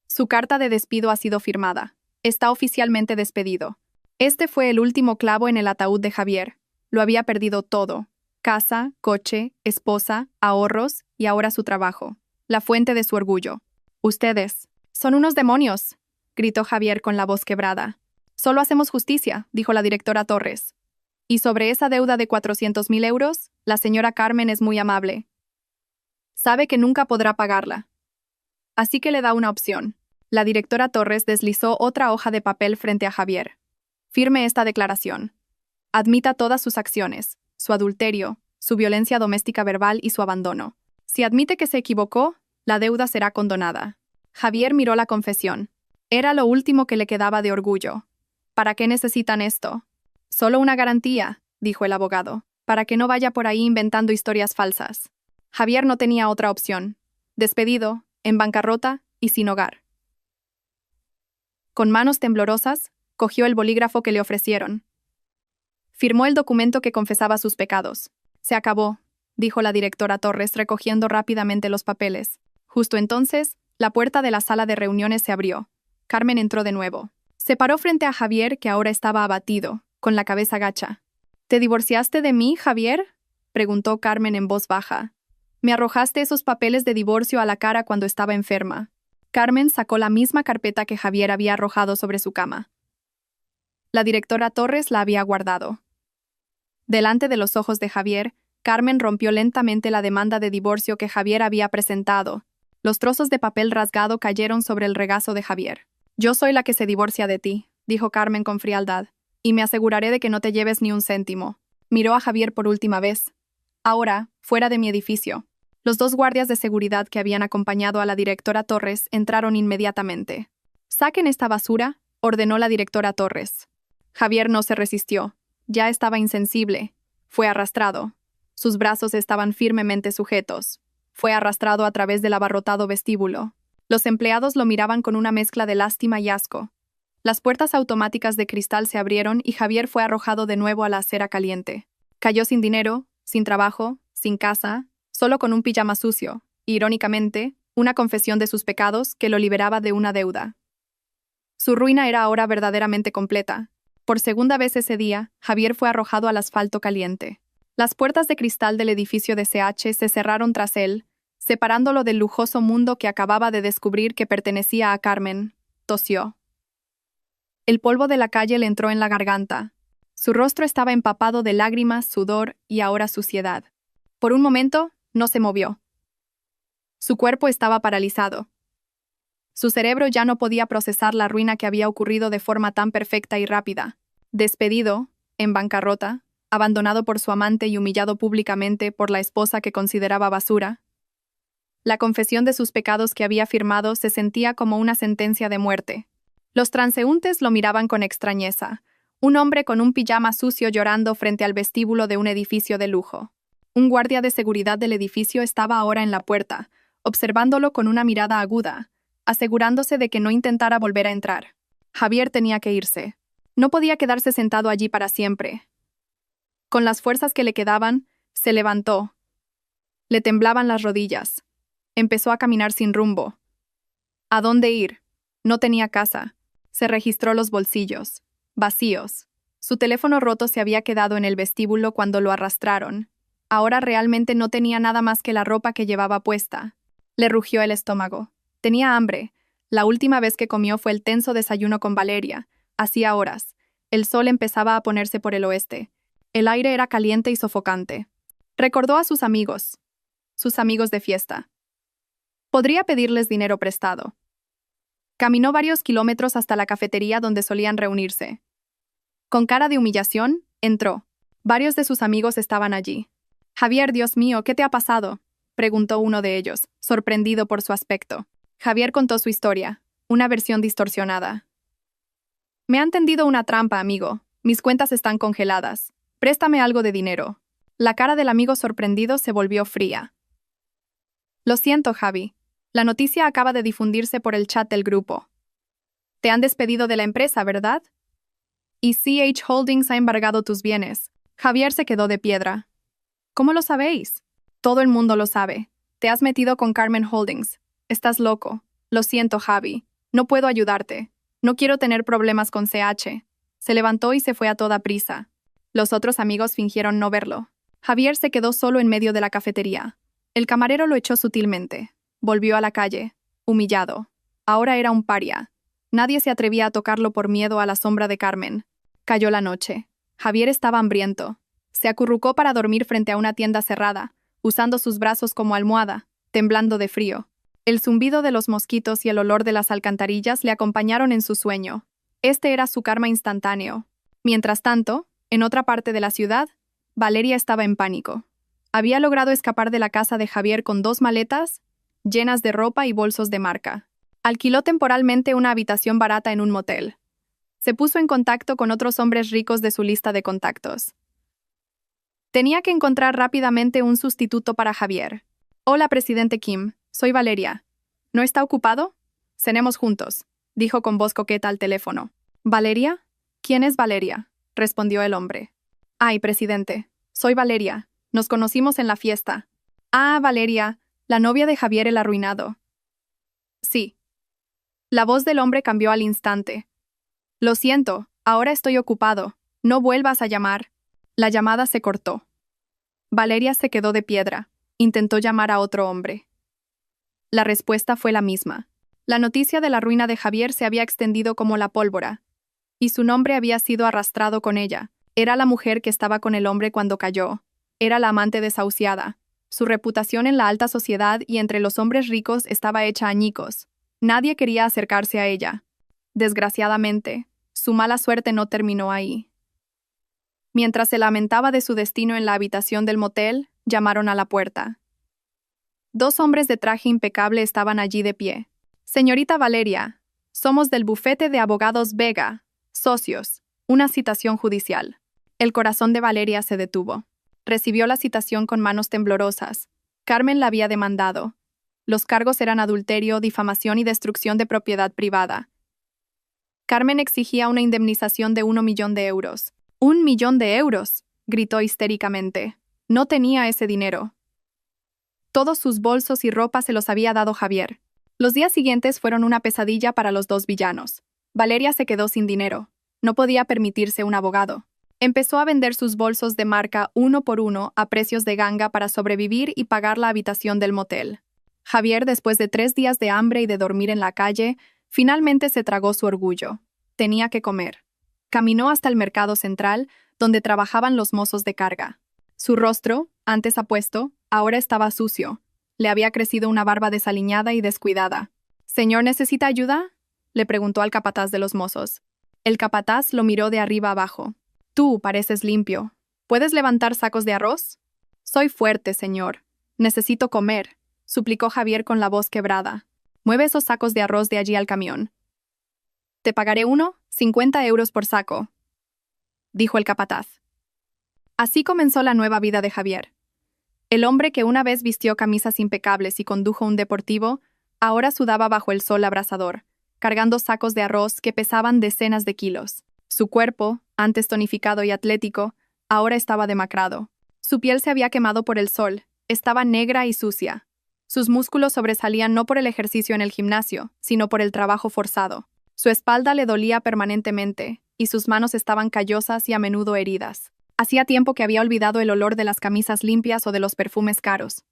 Su carta de despido ha sido firmada. Está oficialmente despedido. Este fue el último clavo en el ataúd de Javier. Lo había perdido todo. Casa, coche, esposa, ahorros y ahora su trabajo. La fuente de su orgullo. Ustedes son unos demonios, gritó Javier con la voz quebrada. Solo hacemos justicia, dijo la directora Torres. Y sobre esa deuda de 400.000 euros, la señora Carmen es muy amable. Sabe que nunca podrá pagarla. Así que le da una opción. La directora Torres deslizó otra hoja de papel frente a Javier. Firme esta declaración. Admita todas sus acciones, su adulterio, su violencia doméstica verbal y su abandono. Si admite que se equivocó, la deuda será condonada. Javier miró la confesión. Era lo último que le quedaba de orgullo. ¿Para qué necesitan esto? Solo una garantía, dijo el abogado, para que no vaya por ahí inventando historias falsas. Javier no tenía otra opción. Despedido, en bancarrota y sin hogar. Con manos temblorosas, cogió el bolígrafo que le ofrecieron. Firmó el documento que confesaba sus pecados. Se acabó, dijo la directora Torres recogiendo rápidamente los papeles. Justo entonces, la puerta de la sala de reuniones se abrió. Carmen entró de nuevo. Se paró frente a Javier, que ahora estaba abatido, con la cabeza gacha. ¿Te divorciaste de mí, Javier?, preguntó Carmen en voz baja. Me arrojaste esos papeles de divorcio a la cara cuando estaba enferma. Carmen sacó la misma carpeta que Javier había arrojado sobre su cama. La directora Torres la había guardado. Delante de los ojos de Javier, Carmen rompió lentamente la demanda de divorcio que Javier había presentado. Los trozos de papel rasgado cayeron sobre el regazo de Javier. «Yo soy la que se divorcia de ti», dijo Carmen con frialdad, «y me aseguraré de que no te lleves ni un céntimo». Miró a Javier por última vez. «Ahora, fuera de mi edificio». Los 2 guardias de seguridad que habían acompañado a la directora Torres entraron inmediatamente. «Saquen esta basura», ordenó la directora Torres. Javier no se resistió. Ya estaba insensible. Fue arrastrado. Sus brazos estaban firmemente sujetos. Fue arrastrado a través del abarrotado vestíbulo. Los empleados lo miraban con una mezcla de lástima y asco. Las puertas automáticas de cristal se abrieron y Javier fue arrojado de nuevo a la acera caliente. Cayó sin dinero, sin trabajo, sin casa, solo con un pijama sucio, y, irónicamente, una confesión de sus pecados que lo liberaba de una deuda. Su ruina era ahora verdaderamente completa. Por segunda vez ese día, Javier fue arrojado al asfalto caliente. Las puertas de cristal del edificio de CH se cerraron tras él, separándolo del lujoso mundo que acababa de descubrir que pertenecía a Carmen. Tosió. El polvo de la calle le entró en la garganta. Su rostro estaba empapado de lágrimas, sudor y ahora suciedad. Por un momento, no se movió. Su cuerpo estaba paralizado. Su cerebro ya no podía procesar la ruina que había ocurrido de forma tan perfecta y rápida. Despedido, en bancarrota, abandonado por su amante y humillado públicamente por la esposa que consideraba basura. La confesión de sus pecados que había firmado se sentía como una sentencia de muerte. Los transeúntes lo miraban con extrañeza. Un hombre con un pijama sucio llorando frente al vestíbulo de un edificio de lujo. Un guardia de seguridad del edificio estaba ahora en la puerta, observándolo con una mirada aguda, asegurándose de que no intentara volver a entrar. Javier tenía que irse. No podía quedarse sentado allí para siempre. Con las fuerzas que le quedaban, se levantó. Le temblaban las rodillas. Empezó a caminar sin rumbo. ¿A dónde ir? No tenía casa. Se registró los bolsillos. Vacíos. Su teléfono roto se había quedado en el vestíbulo cuando lo arrastraron. Ahora realmente no tenía nada más que la ropa que llevaba puesta. Le rugió el estómago. Tenía hambre. La última vez que comió fue el tenso desayuno con Valeria. Hacía horas. El sol empezaba a ponerse por el oeste. El aire era caliente y sofocante. Recordó a sus amigos de fiesta. Podría pedirles dinero prestado. Caminó varios kilómetros hasta la cafetería donde solían reunirse. Con cara de humillación, entró. Varios de sus amigos estaban allí. «Javier, Dios mío, ¿qué te ha pasado?», preguntó uno de ellos, sorprendido por su aspecto. Javier contó su historia, una versión distorsionada. «Me han tendido una trampa, amigo. Mis cuentas están congeladas. Préstame algo de dinero». La cara del amigo sorprendido se volvió fría. «Lo siento, Javi. La noticia acaba de difundirse por el chat del grupo. Te han despedido de la empresa, ¿verdad? Y CH Holdings ha embargado tus bienes». Javier se quedó de piedra. «¿Cómo lo sabéis?» «Todo el mundo lo sabe. Te has metido con Carmen Holdings. Estás loco. Lo siento, Javi. No puedo ayudarte. No quiero tener problemas con CH». Se levantó y se fue a toda prisa. Los otros amigos fingieron no verlo. Javier se quedó solo en medio de la cafetería. El camarero lo echó sutilmente. Volvió a la calle, humillado. Ahora era un paria. Nadie se atrevía a tocarlo por miedo a la sombra de Carmen. Cayó la noche. Javier estaba hambriento. Se acurrucó para dormir frente a una tienda cerrada, usando sus brazos como almohada, temblando de frío. El zumbido de los mosquitos y el olor de las alcantarillas le acompañaron en su sueño. Este era su karma instantáneo. Mientras tanto, en otra parte de la ciudad, Valeria estaba en pánico. Había logrado escapar de la casa de Javier con 2 maletas llenas de ropa y bolsos de marca. Alquiló temporalmente una habitación barata en un motel. Se puso en contacto con otros hombres ricos de su lista de contactos. Tenía que encontrar rápidamente un sustituto para Javier. «Hola, presidente Kim. Soy Valeria. ¿No está ocupado? Cenemos juntos», dijo con voz coqueta al teléfono. «¿Valeria? ¿Quién es Valeria?», respondió el hombre. «Ay, presidente. Soy Valeria. Nos conocimos en la fiesta». «Ah, Valeria, la novia de Javier el arruinado». «Sí». La voz del hombre cambió al instante. «Lo siento, ahora estoy ocupado. No vuelvas a llamar». La llamada se cortó. Valeria se quedó de piedra. Intentó llamar a otro hombre. La respuesta fue la misma. La noticia de la ruina de Javier se había extendido como la pólvora. Y su nombre había sido arrastrado con ella. Era la mujer que estaba con el hombre cuando cayó. Era la amante desahuciada. Su reputación en la alta sociedad y entre los hombres ricos estaba hecha añicos. Nadie quería acercarse a ella. Desgraciadamente, su mala suerte no terminó ahí. Mientras se lamentaba de su destino en la habitación del motel, llamaron a la puerta. 2 hombres de traje impecable estaban allí de pie. Señorita Valeria, somos del bufete de abogados Vega, socios, una citación judicial. El corazón de Valeria se detuvo. Recibió la citación con manos temblorosas. Carmen la había demandado. Los cargos eran adulterio, difamación y destrucción de propiedad privada. Carmen exigía una indemnización de 1 millón de euros. ¡1 millón de euros! Gritó histéricamente. No tenía ese dinero. Todos sus bolsos y ropa se los había dado Javier. Los días siguientes fueron una pesadilla para los 2 villanos. Valeria se quedó sin dinero. No podía permitirse un abogado. Empezó a vender sus bolsos de marca uno por uno a precios de ganga para sobrevivir y pagar la habitación del motel. Javier, después de 3 días de hambre y de dormir en la calle, finalmente se tragó su orgullo. Tenía que comer. Caminó hasta el mercado central, donde trabajaban los mozos de carga. Su rostro, antes apuesto, ahora estaba sucio. Le había crecido una barba desaliñada y descuidada. «¿Señor, necesita ayuda?», le preguntó al capataz de los mozos. El capataz lo miró de arriba abajo. «Tú pareces limpio. ¿Puedes levantar sacos de arroz?» «Soy fuerte, señor. Necesito comer», suplicó Javier con la voz quebrada. «Mueve esos sacos de arroz de allí al camión». «Te pagaré 50 euros por saco», dijo el capataz. Así comenzó la nueva vida de Javier. El hombre que una vez vistió camisas impecables y condujo un deportivo, ahora sudaba bajo el sol abrasador, cargando sacos de arroz que pesaban decenas de kilos. Su cuerpo, antes tonificado y atlético, ahora estaba demacrado. Su piel se había quemado por el sol, estaba negra y sucia. Sus músculos sobresalían no por el ejercicio en el gimnasio, sino por el trabajo forzado. Su espalda le dolía permanentemente, y sus manos estaban callosas y a menudo heridas. Hacía tiempo que había olvidado el olor de las camisas limpias o de los perfumes caros.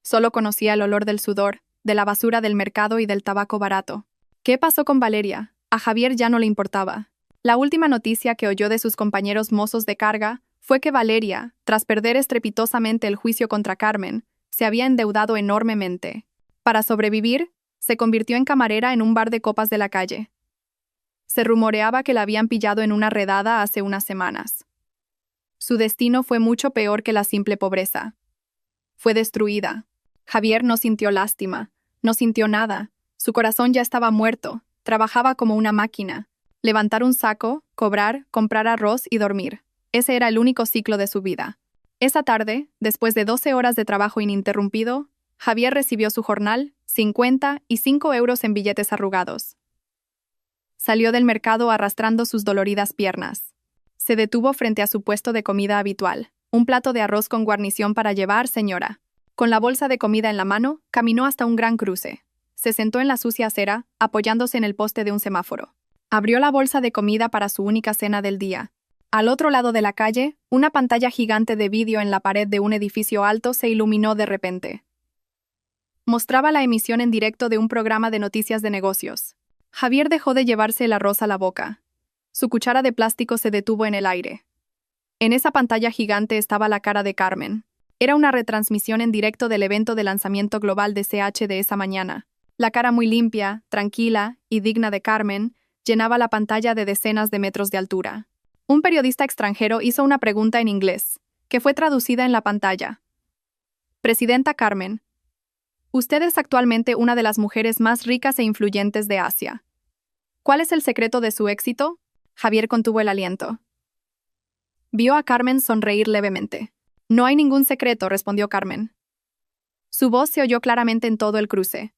Solo conocía el olor del sudor, de la basura del mercado y del tabaco barato. ¿Qué pasó con Valeria? A Javier ya no le importaba. La última noticia que oyó de sus compañeros mozos de carga fue que Valeria, tras perder estrepitosamente el juicio contra Carmen, se había endeudado enormemente. Para sobrevivir, se convirtió en camarera en un bar de copas de la calle. Se rumoreaba que la habían pillado en una redada hace unas semanas. Su destino fue mucho peor que la simple pobreza. Fue destruida. Javier no sintió lástima, no sintió nada. Su corazón ya estaba muerto, trabajaba como una máquina. Levantar un saco, cobrar, comprar arroz y dormir. Ese era el único ciclo de su vida. Esa tarde, después de 12 horas de trabajo ininterrumpido, Javier recibió su jornal, 55 euros en billetes arrugados. Salió del mercado arrastrando sus doloridas piernas. Se detuvo frente a su puesto de comida habitual. «Un plato de arroz con guarnición para llevar, señora». Con la bolsa de comida en la mano, caminó hasta un gran cruce. Se sentó en la sucia acera, apoyándose en el poste de un semáforo. Abrió la bolsa de comida para su única cena del día. Al otro lado de la calle, una pantalla gigante de vídeo en la pared de un edificio alto se iluminó de repente. Mostraba la emisión en directo de un programa de noticias de negocios. Javier dejó de llevarse el arroz a la boca. Su cuchara de plástico se detuvo en el aire. En esa pantalla gigante estaba la cara de Carmen. Era una retransmisión en directo del evento de lanzamiento global de CH de esa mañana. La cara muy limpia, tranquila y digna de Carmen llenaba la pantalla de decenas de metros de altura. Un periodista extranjero hizo una pregunta en inglés, que fue traducida en la pantalla. «Presidenta Carmen, usted es actualmente una de las mujeres más ricas e influyentes de Asia. ¿Cuál es el secreto de su éxito?». Javier contuvo el aliento. Vio a Carmen sonreír levemente. «No hay ningún secreto», respondió Carmen. Su voz se oyó claramente en todo el cruce.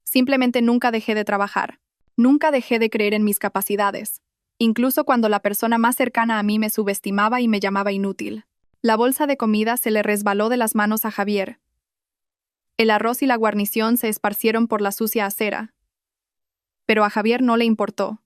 «Simplemente nunca dejé de trabajar. Nunca dejé de creer en mis capacidades. Incluso cuando la persona más cercana a mí me subestimaba y me llamaba inútil». La bolsa de comida se le resbaló de las manos a Javier. El arroz y la guarnición se esparcieron por la sucia acera. Pero a Javier no le importó.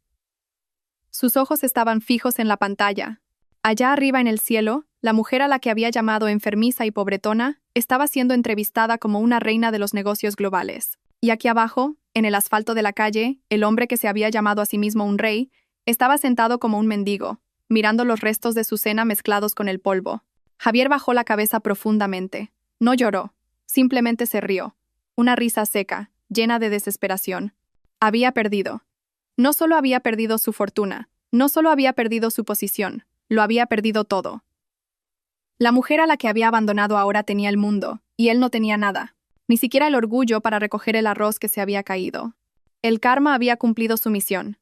Sus ojos estaban fijos en la pantalla. Allá arriba en el cielo, la mujer a la que había llamado enfermiza y pobretona estaba siendo entrevistada como una reina de los negocios globales. Y aquí abajo, en el asfalto de la calle, el hombre que se había llamado a sí mismo un rey, Estaba sentado como un mendigo, mirando los restos de su cena mezclados con el polvo. Javier bajó la cabeza profundamente. No lloró, simplemente se rió. Una risa seca, llena de desesperación. Había perdido. No solo había perdido su fortuna, no solo había perdido su posición, lo había perdido todo. La mujer a la que había abandonado ahora tenía el mundo, y él no tenía nada, ni siquiera el orgullo para recoger el arroz que se había caído. El karma había cumplido su misión.